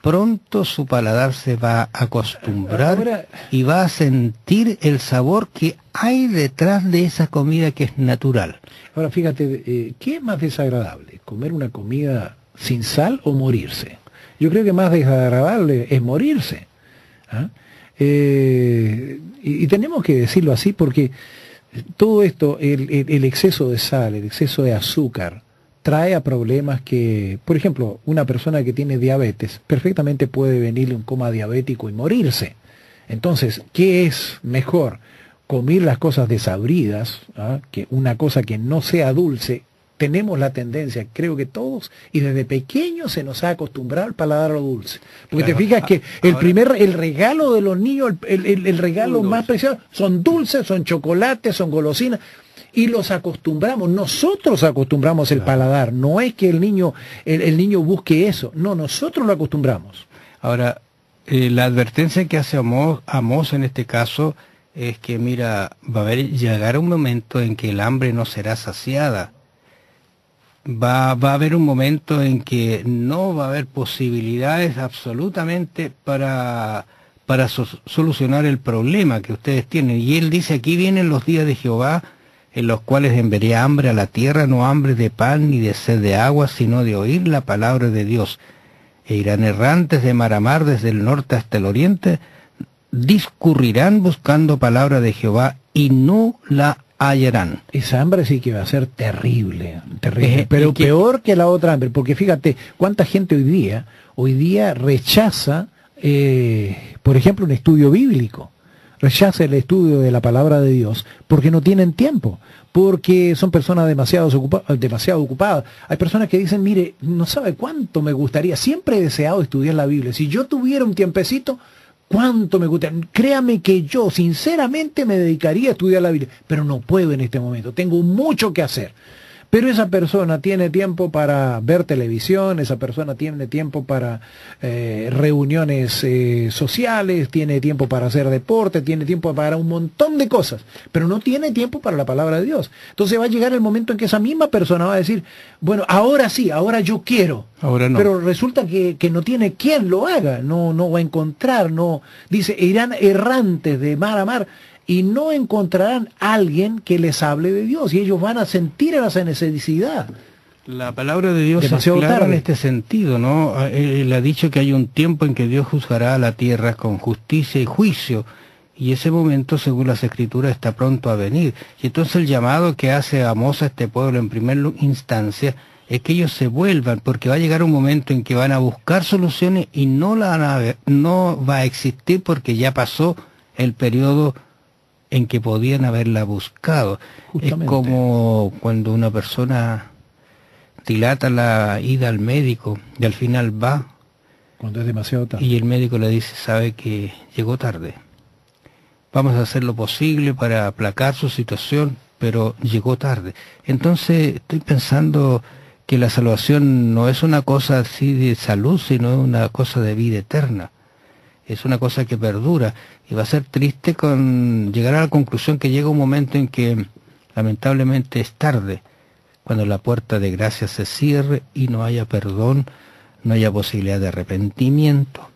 pronto su paladar se va a acostumbrar y va a sentir el sabor que hay detrás de esa comida que es natural. Ahora fíjate, ¿qué es más desagradable? ¿Comer una comida sin sal o morirse? Yo creo que más desagradable es morirse. ¿Ah? Y tenemos que decirlo así porque todo esto, el exceso de sal, el exceso de azúcar, trae a problemas que, por ejemplo, una persona que tiene diabetes perfectamente puede venirle un coma diabético y morirse. Entonces, ¿qué es mejor? Comer las cosas desabridas, ¿ah? Que una cosa que no sea dulce. Tenemos la tendencia, creo que todos, y desde pequeños se nos ha acostumbrado al paladar a lo dulce. Porque claro, te fijas que el regalo de los niños, el regalo más preciado, son dulces, son chocolates, son golosinas, y los acostumbramos, nosotros acostumbramos el paladar, no es que el niño busque eso, no, nosotros lo acostumbramos. Ahora, la advertencia que hace Amós en este caso es que, mira, llegará un momento en que el hambre no será saciada. Va a haber un momento en que no va a haber posibilidades absolutamente para solucionar el problema que ustedes tienen. Y él dice, aquí vienen los días de Jehová, en los cuales enviaré hambre a la tierra, no hambre de pan ni de sed de agua, sino de oír la palabra de Dios. E irán errantes de mar a mar, desde el norte hasta el oriente, discurrirán buscando palabra de Jehová, y no la hallarán. Esa hambre sí que va a ser terrible, pero peor que la otra hambre, porque fíjate cuánta gente hoy día rechaza, por ejemplo, un estudio bíblico, rechaza el estudio de la palabra de Dios, porque no tienen tiempo, porque son personas demasiado ocupadas. Hay personas que dicen, mire, no sabe cuánto me gustaría, siempre he deseado estudiar la Biblia, si yo tuviera un tiempecito, cuánto me gusta, créame que yo sinceramente me dedicaría a estudiar la Biblia, pero no puedo en este momento, tengo mucho que hacer. Pero esa persona tiene tiempo para ver televisión, esa persona tiene tiempo para reuniones sociales, tiene tiempo para hacer deporte, tiene tiempo para un montón de cosas, pero no tiene tiempo para la palabra de Dios. Entonces va a llegar el momento en que esa misma persona va a decir, bueno, ahora sí, ahora yo quiero, ahora no. Pero resulta que no tiene quien lo haga, no va a encontrar, no, dice, irán errantes de mar a mar, y no encontrarán a alguien que les hable de Dios, y ellos van a sentir esa necesidad. La palabra de Dios es clara en este sentido, ¿no? Él ha dicho que hay un tiempo en que Dios juzgará a la tierra con justicia y juicio, y ese momento, según las Escrituras, está pronto a venir. Y entonces el llamado que hace Amós a este pueblo en primera instancia es que ellos se vuelvan, porque va a llegar un momento en que van a buscar soluciones y no va a existir, porque ya pasó el periodo en que podían haberla buscado. Justamente. Es como cuando una persona dilata la ida al médico y al final va, cuando es demasiado tarde, y el médico le dice, sabe que llegó tarde, vamos a hacer lo posible para aplacar su situación, pero llegó tarde. Entonces estoy pensando que la salvación no es una cosa así de salud, sino una cosa de vida eterna. Es una cosa que perdura, y va a ser triste llegar a la conclusión que llega un momento en que lamentablemente es tarde, cuando la puerta de gracia se cierre y no haya perdón, no haya posibilidad de arrepentimiento,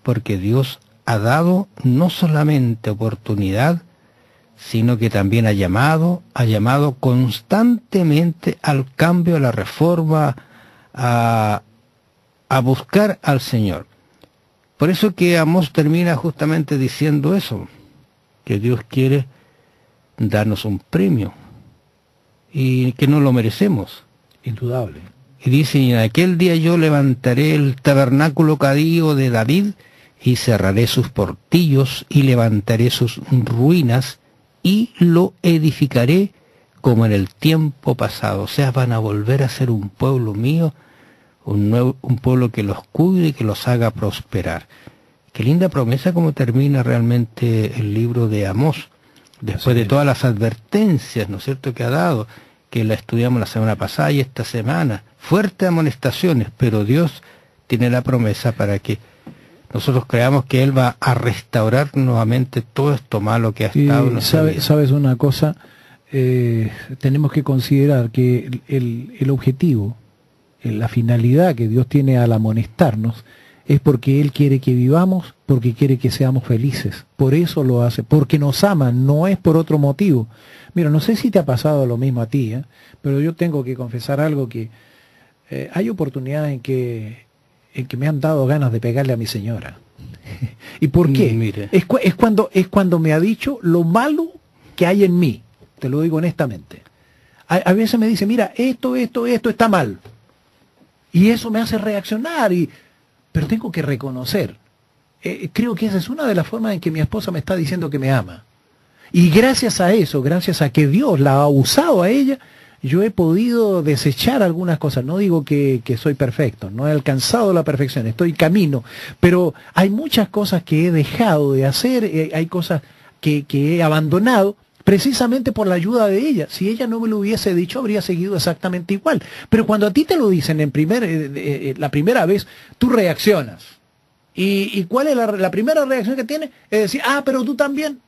porque Dios ha dado no solamente oportunidad, sino que también ha llamado constantemente al cambio, a la reforma, a buscar al Señor. Por eso que Amós termina justamente diciendo eso, que Dios quiere darnos un premio y que no lo merecemos. Indudable. Y dice, en aquel día yo levantaré el tabernáculo cadío de David y cerraré sus portillos y levantaré sus ruinas y lo edificaré como en el tiempo pasado. O sea, van a volver a ser un pueblo mío, un pueblo que los cuide y que los haga prosperar. Qué linda promesa como termina realmente el libro de Amós. después de todas las advertencias, ¿no es cierto?, que ha dado, que la estudiamos la semana pasada y esta semana, fuertes amonestaciones, pero Dios tiene la promesa para que nosotros creamos que Él va a restaurar nuevamente todo esto malo que ha estado en nuestra vida. ¿Sabes una cosa? Tenemos que considerar que el objetivo, la finalidad que Dios tiene al amonestarnos, es porque Él quiere que vivamos, porque quiere que seamos felices. Por eso lo hace, porque nos ama, no es por otro motivo. Mira, no sé si te ha pasado lo mismo a ti, pero yo tengo que confesar algo, que hay oportunidades en que me han dado ganas de pegarle a mi señora. ¿Y por qué? Mire. Es cuando me ha dicho lo malo que hay en mí, te lo digo honestamente. A veces me dice, mira, esto está mal. Y eso me hace reaccionar, pero tengo que reconocer. Creo que esa es una de las formas en que mi esposa me está diciendo que me ama. Y gracias a eso, gracias a que Dios la ha usado a ella, yo he podido desechar algunas cosas. No digo que soy perfecto, no he alcanzado la perfección, estoy camino, pero hay muchas cosas que he dejado de hacer, hay cosas que he abandonado precisamente por la ayuda de ella. Si ella no me lo hubiese dicho, habría seguido exactamente igual. Pero cuando a ti te lo dicen la primera vez, tú reaccionas. ¿Y cuál es la primera reacción que tienes? Es decir, pero tú también.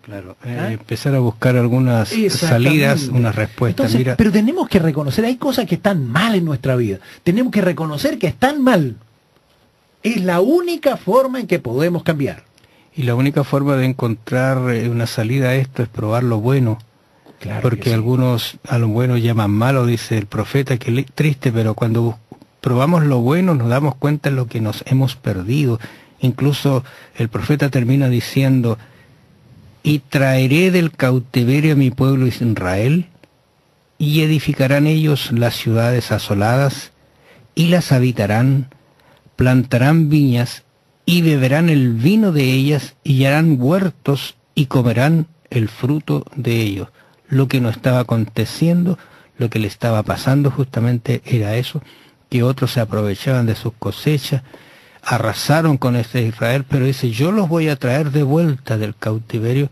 Claro, empezar a buscar algunas salidas, unas respuestas. Entonces, mira, pero tenemos que reconocer, hay cosas que están mal en nuestra vida. Tenemos que reconocer que están mal. Es la única forma en que podemos cambiar. Y la única forma de encontrar una salida a esto es probar lo bueno. Claro, porque algunos a lo bueno llaman malo, dice el profeta, que es triste, pero cuando probamos lo bueno nos damos cuenta de lo que nos hemos perdido. Incluso el profeta termina diciendo: y traeré del cautiverio a mi pueblo Israel, y edificarán ellos las ciudades asoladas, y las habitarán, plantarán viñas, y beberán el vino de ellas, y harán huertos, y comerán el fruto de ellos. Lo que no estaba aconteciendo, lo que le estaba pasando justamente era eso, que otros se aprovechaban de sus cosechas, arrasaron con este Israel, pero dice: yo los voy a traer de vuelta del cautiverio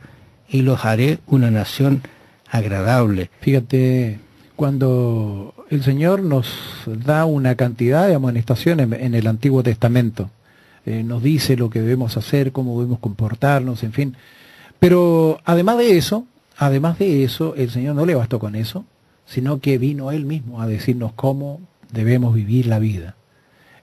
y los haré una nación agradable. Fíjate, cuando el Señor nos da una cantidad de amonestaciones en el Antiguo Testamento, nos dice lo que debemos hacer, cómo debemos comportarnos, en fin. Pero además de eso, el Señor no le bastó con eso, sino que vino Él mismo a decirnos cómo debemos vivir la vida.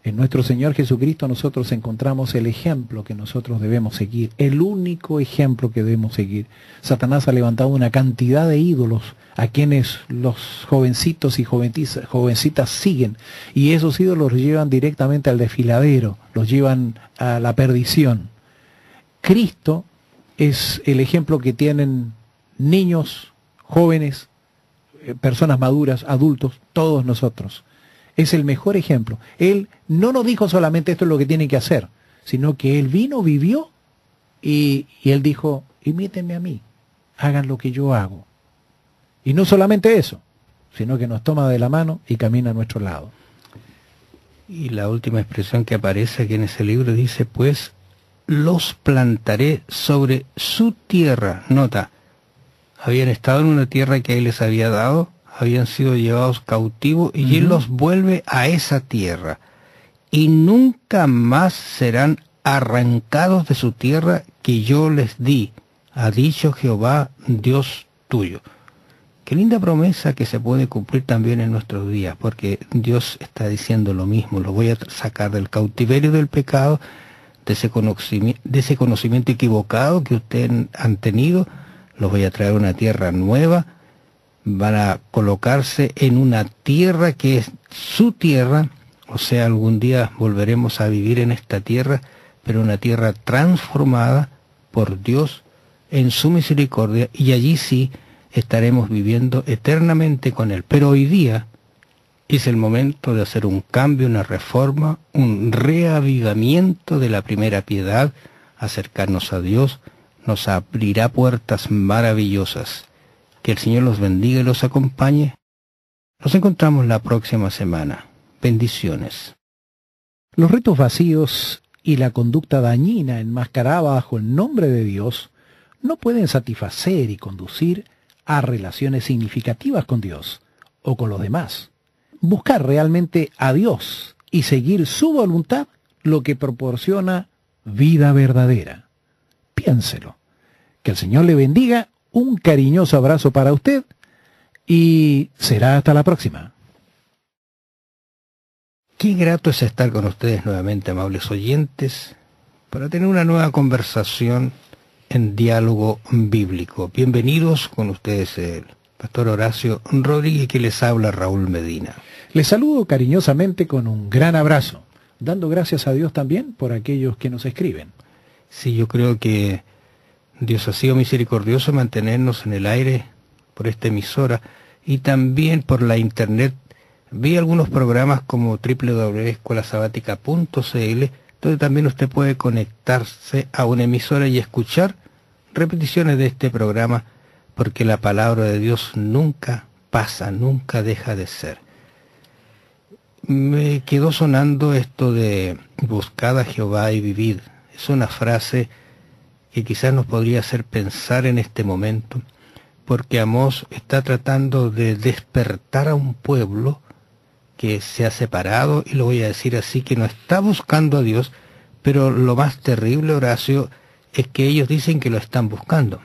En nuestro Señor Jesucristo nosotros encontramos el ejemplo que nosotros debemos seguir, el único ejemplo que debemos seguir. Satanás ha levantado una cantidad de ídolos a quienes los jovencitos y jovencitas siguen, y esos ídolos los llevan directamente al desfiladero, los llevan a la perdición. Cristo es el ejemplo que tienen niños, jóvenes, personas maduras, adultos, todos nosotros. Es el mejor ejemplo. Él no nos dijo solamente esto es lo que tienen que hacer, sino que Él vino, vivió, y Él dijo: imítenme a mí, hagan lo que yo hago. Y no solamente eso, sino que nos toma de la mano y camina a nuestro lado. Y la última expresión que aparece aquí en ese libro dice: pues los plantaré sobre su tierra. Nota, habían estado en una tierra que Él les había dado, habían sido llevados cautivos, y Él los vuelve a esa tierra, y nunca más serán arrancados de su tierra que yo les di, ha dicho Jehová, Dios tuyo. Qué linda promesa que se puede cumplir también en nuestros días, porque Dios está diciendo lo mismo: lo voy a sacar del cautiverio del pecado, de ese conocimiento equivocado que ustedes han tenido, los voy a traer a una tierra nueva. Van a colocarse en una tierra que es su tierra, o sea, algún día volveremos a vivir en esta tierra, pero una tierra transformada por Dios en su misericordia, y allí sí estaremos viviendo eternamente con Él. Pero hoy día es el momento de hacer un cambio, una reforma, un reavivamiento de la primera piedad. Acercarnos a Dios nos abrirá puertas maravillosas. Que el Señor los bendiga y los acompañe. Nos encontramos la próxima semana. Bendiciones. Los ritos vacíos y la conducta dañina enmascarada bajo el nombre de Dios no pueden satisfacer y conducir a relaciones significativas con Dios o con los demás. Buscar realmente a Dios y seguir su voluntad lo que proporciona vida verdadera. Piénselo. Que el Señor le bendiga, un cariñoso abrazo para usted y será hasta la próxima. Qué grato es estar con ustedes nuevamente, amables oyentes, para tener una nueva conversación en diálogo bíblico. Bienvenidos con ustedes el pastor Horacio Rodríguez, que les habla Raúl Medina. Les saludo cariñosamente con un gran abrazo, dando gracias a Dios también por aquellos que nos escriben. Sí, yo creo que Dios ha sido misericordioso en mantenernos en el aire por esta emisora y también por la internet. Vi algunos programas como www.escuelasabatica.cl, donde también usted puede conectarse a una emisora y escuchar repeticiones de este programa, porque la palabra de Dios nunca pasa, nunca deja de ser. Me quedó sonando esto de buscad a Jehová y vivid. Es una frase que quizás nos podría hacer pensar en este momento, porque Amós está tratando de despertar a un pueblo que se ha separado, y lo voy a decir así, que no está buscando a Dios, pero lo más terrible, Horacio, es que ellos dicen que lo están buscando,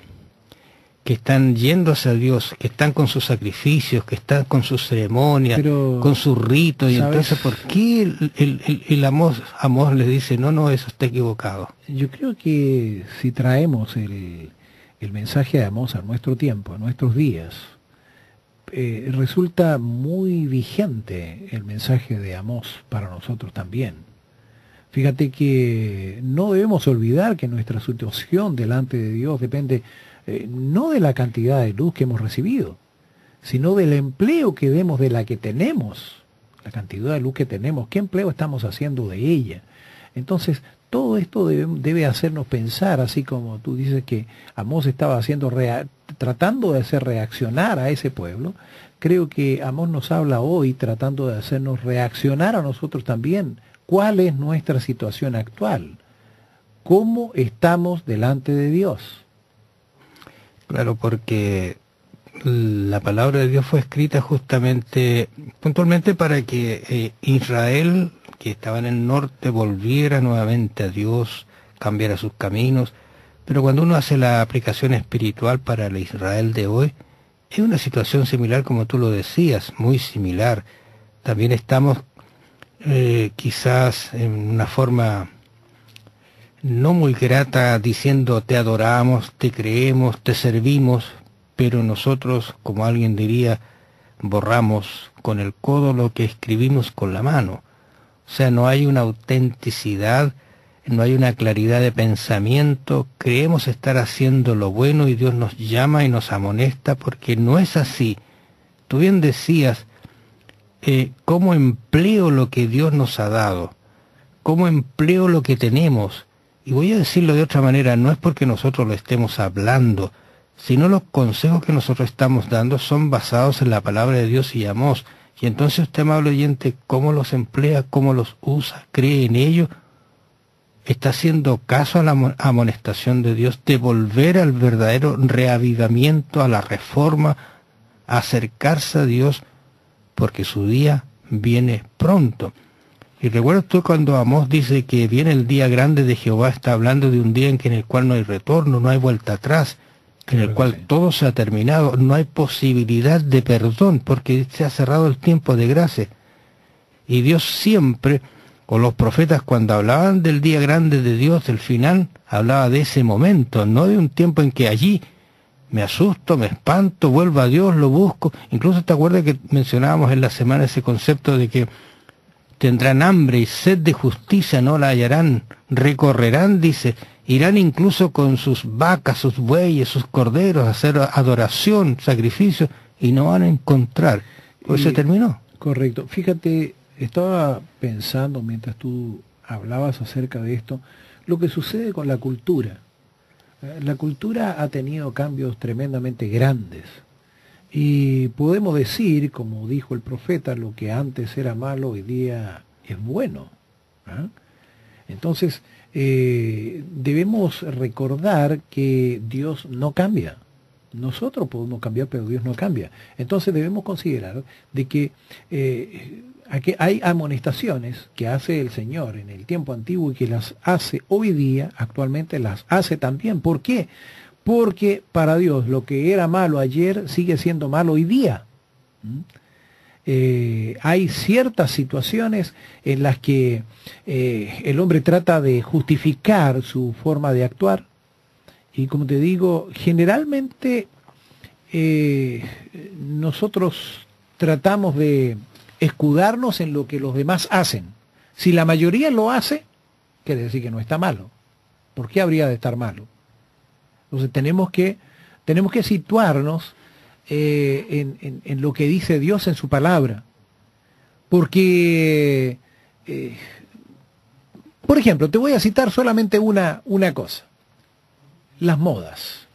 que están yendo hacia Dios, que están con sus sacrificios, que están con sus ceremonias, pero, con sus ritos, y entonces, ¿por qué el Amós les dice, no, eso está equivocado? Yo creo que si traemos el mensaje de Amós a nuestro tiempo, a nuestros días, resulta muy vigente el mensaje de Amós para nosotros también. Fíjate que no debemos olvidar que nuestra situación delante de Dios depende no de la cantidad de luz que hemos recibido, sino del empleo que demos de la que tenemos, la cantidad de luz que tenemos, qué empleo estamos haciendo de ella. Entonces, todo esto debe hacernos pensar, así como tú dices que Amós estaba tratando de hacer reaccionar a ese pueblo. Creo que Amós nos habla hoy tratando de hacernos reaccionar a nosotros también. ¿Cuál es nuestra situación actual? ¿Cómo estamos delante de Dios? Claro, porque la palabra de Dios fue escrita puntualmente para que Israel, que estaba en el norte, volviera nuevamente a Dios, cambiara sus caminos. Pero cuando uno hace la aplicación espiritual para el Israel de hoy, es una situación similar, como tú lo decías, muy similar. También estamos quizás en una forma no muy grata diciendo te adoramos, te creemos, te servimos, pero nosotros, como alguien diría, borramos con el codo lo que escribimos con la mano. O sea, no hay una autenticidad, no hay una claridad de pensamiento, creemos estar haciendo lo bueno y Dios nos llama y nos amonesta porque no es así. Tú bien decías, ¿cómo empleo lo que Dios nos ha dado? ¿Cómo empleo lo que tenemos? Y voy a decirlo de otra manera, no es porque nosotros lo estemos hablando, sino los consejos que nosotros estamos dando son basados en la palabra de Dios y Amós. Y entonces usted, amable oyente, ¿cómo los emplea? ¿Cómo los usa? ¿Cree en ellos? ¿Está haciendo caso a la amonestación de Dios de volver al verdadero reavivamiento, a la reforma, a acercarse a Dios? Porque su día viene pronto. Y recuerdas tú cuando Amós dice que viene el día grande de Jehová, está hablando de un día en el cual no hay retorno, no hay vuelta atrás, en el cual todo se ha terminado, no hay posibilidad de perdón, porque se ha cerrado el tiempo de gracia. Y Dios siempre, o los profetas cuando hablaban del día grande de Dios, del final, hablaba de ese momento, no de un tiempo en que allí me asusto, me espanto, vuelvo a Dios, lo busco. Incluso te acuerdas que mencionábamos en la semana ese concepto de que tendrán hambre y sed de justicia, no la hallarán, recorrerán, dice, irán incluso con sus vacas, sus bueyes, sus corderos a hacer adoración, sacrificio, y no van a encontrar. Pues se terminó. Correcto. Fíjate, estaba pensando mientras tú hablabas acerca de esto, lo que sucede con la cultura. La cultura ha tenido cambios tremendamente grandes. Y podemos decir, como dijo el profeta, lo que antes era malo hoy día es bueno. Entonces, debemos recordar que Dios no cambia. Nosotros podemos cambiar, pero Dios no cambia. Entonces debemos considerar de que aquí hay amonestaciones que hace el Señor en el tiempo antiguo y que las hace hoy día, actualmente las hace también. ¿Por qué? Porque para Dios lo que era malo ayer sigue siendo malo hoy día. Hay ciertas situaciones en las que el hombre trata de justificar su forma de actuar. Y como te digo, generalmente nosotros tratamos de escudarnos en lo que los demás hacen. Si la mayoría lo hace, quiere decir que no está malo. ¿Por qué habría de estar malo? Entonces tenemos que situarnos en lo que dice Dios en su palabra. Porque, por ejemplo, te voy a citar solamente una cosa. Las modas.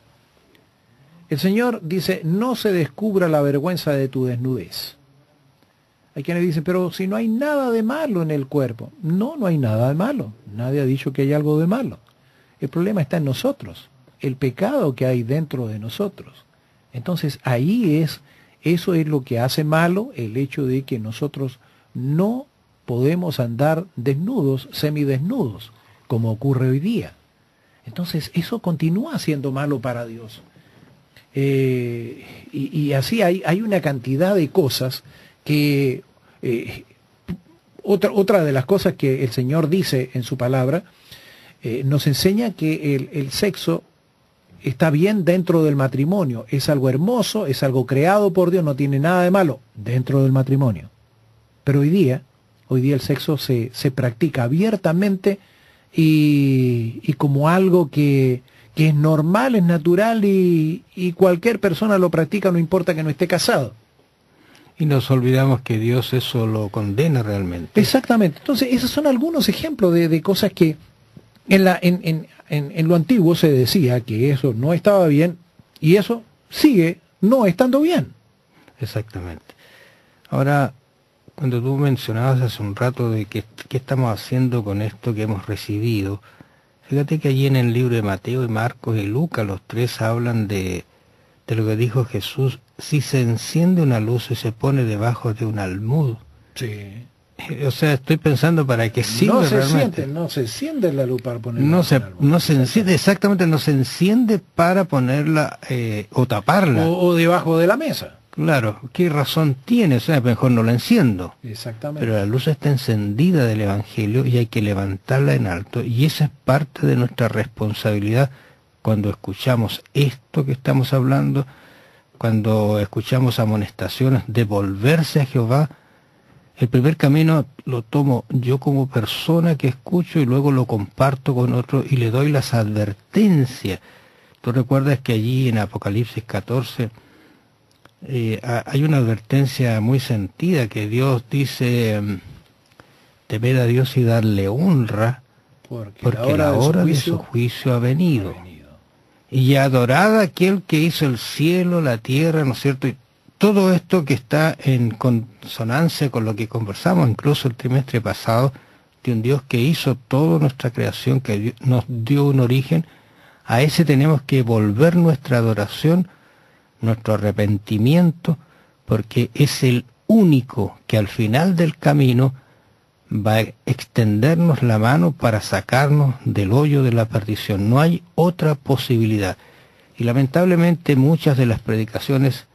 El Señor dice, no se descubra la vergüenza de tu desnudez. Hay quienes dicen, pero si no hay nada de malo en el cuerpo. No, no hay nada de malo. Nadie ha dicho que hay algo de malo. El problema está en nosotros, el pecado que hay dentro de nosotros. Entonces eso es lo que hace malo el hecho de que nosotros no podemos andar desnudos, semidesnudos, como ocurre hoy día. Entonces eso continúa siendo malo para Dios. Y así hay una cantidad de cosas que... otra de las cosas que el Señor dice en su palabra, nos enseña que el sexo está bien dentro del matrimonio. Es algo hermoso, es algo creado por Dios, no tiene nada de malo dentro del matrimonio. Pero hoy día el sexo se practica abiertamente y como algo que es normal, es natural y cualquier persona lo practica, no importa que no esté casado. Y nos olvidamos que Dios eso lo condena realmente. Exactamente. Entonces, esos son algunos ejemplos de cosas que en lo antiguo se decía que eso no estaba bien y eso sigue no estando bien. Exactamente. Ahora, cuando tú mencionabas hace un rato de qué estamos haciendo con esto que hemos recibido, fíjate que allí en el libro de Mateo y Marcos y Lucas, los tres hablan de lo que dijo Jesús: si se enciende una luz y se pone debajo de un almud. Sí. O sea, estoy pensando para qué sirve realmente. No se enciende la luz para ponerla. No se enciende, exactamente, no se enciende para ponerla o taparla. O debajo de la mesa. Claro, ¿qué razón tiene? O sea, mejor no la enciendo. Exactamente. Pero la luz está encendida del Evangelio y hay que levantarla en alto. Y esa es parte de nuestra responsabilidad cuando escuchamos esto que estamos hablando, cuando escuchamos amonestaciones de volverse a Jehová. El primer camino lo tomo yo como persona que escucho y luego lo comparto con otro y le doy las advertencias. Tú recuerdas que allí en Apocalipsis 14 hay una advertencia muy sentida que Dios dice: temed a Dios y darle honra, porque la hora de su juicio ha venido. Y adorad a aquel que hizo el cielo, la tierra, ¿no es cierto? Y todo esto que está en consonancia con lo que conversamos incluso el trimestre pasado, de un Dios que hizo toda nuestra creación, que nos dio un origen. A ese tenemos que volver nuestra adoración, nuestro arrepentimiento, porque es el único que al final del camino va a extendernos la mano para sacarnos del hoyo de la perdición. No hay otra posibilidad. Y lamentablemente muchas de las predicaciones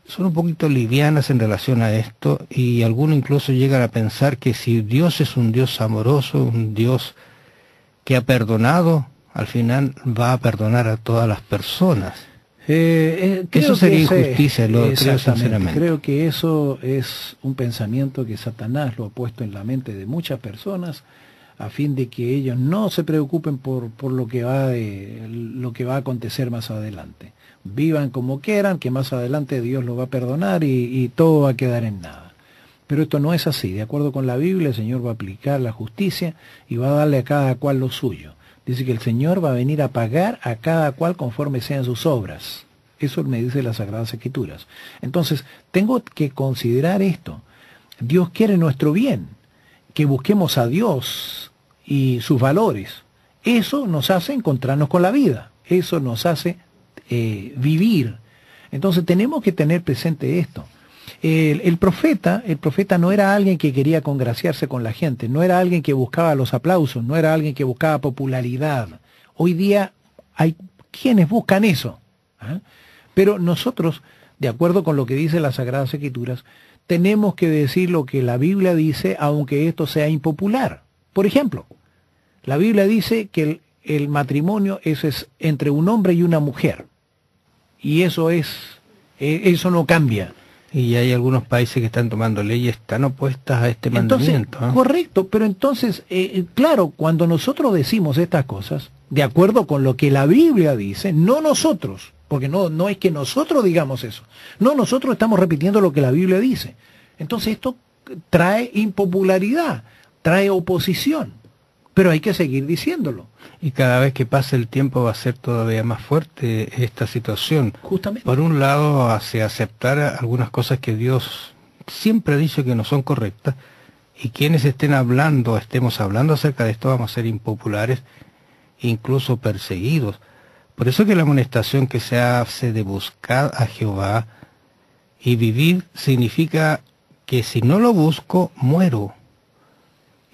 son un poquito livianas en relación a esto, y algunos incluso llegan a pensar que si Dios es un Dios amoroso, un Dios que ha perdonado, al final va a perdonar a todas las personas. Eso sería injusticia, lo creo sinceramente. Creo que eso es un pensamiento que Satanás lo ha puesto en la mente de muchas personas a fin de que ellos no se preocupen por lo que va a acontecer más adelante. Vivan como quieran, que más adelante Dios lo va a perdonar y todo va a quedar en nada. Pero esto no es así. De acuerdo con la Biblia, el Señor va a aplicar la justicia y va a darle a cada cual lo suyo. Dice que el Señor va a venir a pagar a cada cual conforme sean sus obras. Eso me dice las Sagradas Escrituras. Entonces, tengo que considerar esto. Dios quiere nuestro bien, que busquemos a Dios y sus valores. Eso nos hace encontrarnos con la vida, eso nos hace vivir. Entonces tenemos que tener presente esto. El profeta no era alguien que quería congraciarse con la gente, no era alguien que buscaba los aplausos, no era alguien que buscaba popularidad. Hoy día hay quienes buscan eso, ¿eh? Pero nosotros, de acuerdo con lo que dice las Sagradas Escrituras, tenemos que decir lo que la Biblia dice, aunque esto sea impopular. Por ejemplo, la Biblia dice que el matrimonio es entre un hombre y una mujer, y eso no cambia. Y hay algunos países que están tomando leyes tan opuestas a este mandamiento, ¿eh? Correcto, pero entonces, claro, cuando nosotros decimos estas cosas, de acuerdo con lo que la Biblia dice, no nosotros, porque no es que nosotros digamos eso, no, nosotros estamos repitiendo lo que la Biblia dice. Entonces esto trae impopularidad, trae oposición, pero hay que seguir diciéndolo. Y cada vez que pase el tiempo va a ser todavía más fuerte esta situación. Justamente. Por un lado, hacia aceptar algunas cosas que Dios siempre ha dicho que no son correctas, y quienes estemos hablando acerca de esto, vamos a ser impopulares, incluso perseguidos. Por eso que la amonestación que se hace de buscar a Jehová y vivir significa que si no lo busco, muero.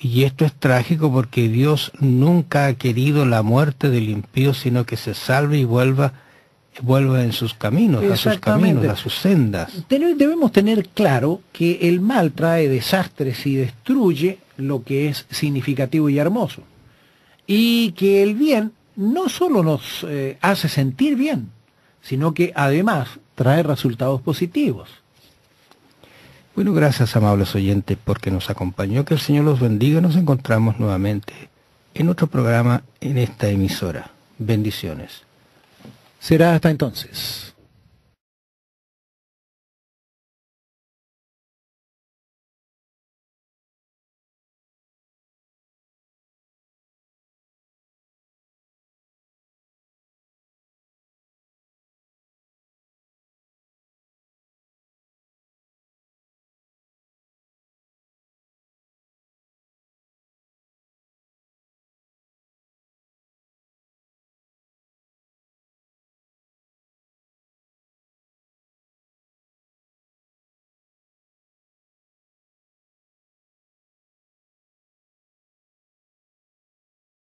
Y esto es trágico porque Dios nunca ha querido la muerte del impío, sino que se salve y vuelva en sus caminos, a sus caminos, a sus sendas. Debemos tener claro que el mal trae desastres y destruye lo que es significativo y hermoso. Y que el bien no solo nos hace sentir bien, sino que además trae resultados positivos. Bueno, gracias, amables oyentes, porque nos acompañó. Que el Señor los bendiga. Nos encontramos nuevamente en otro programa en esta emisora. Bendiciones. Será hasta entonces.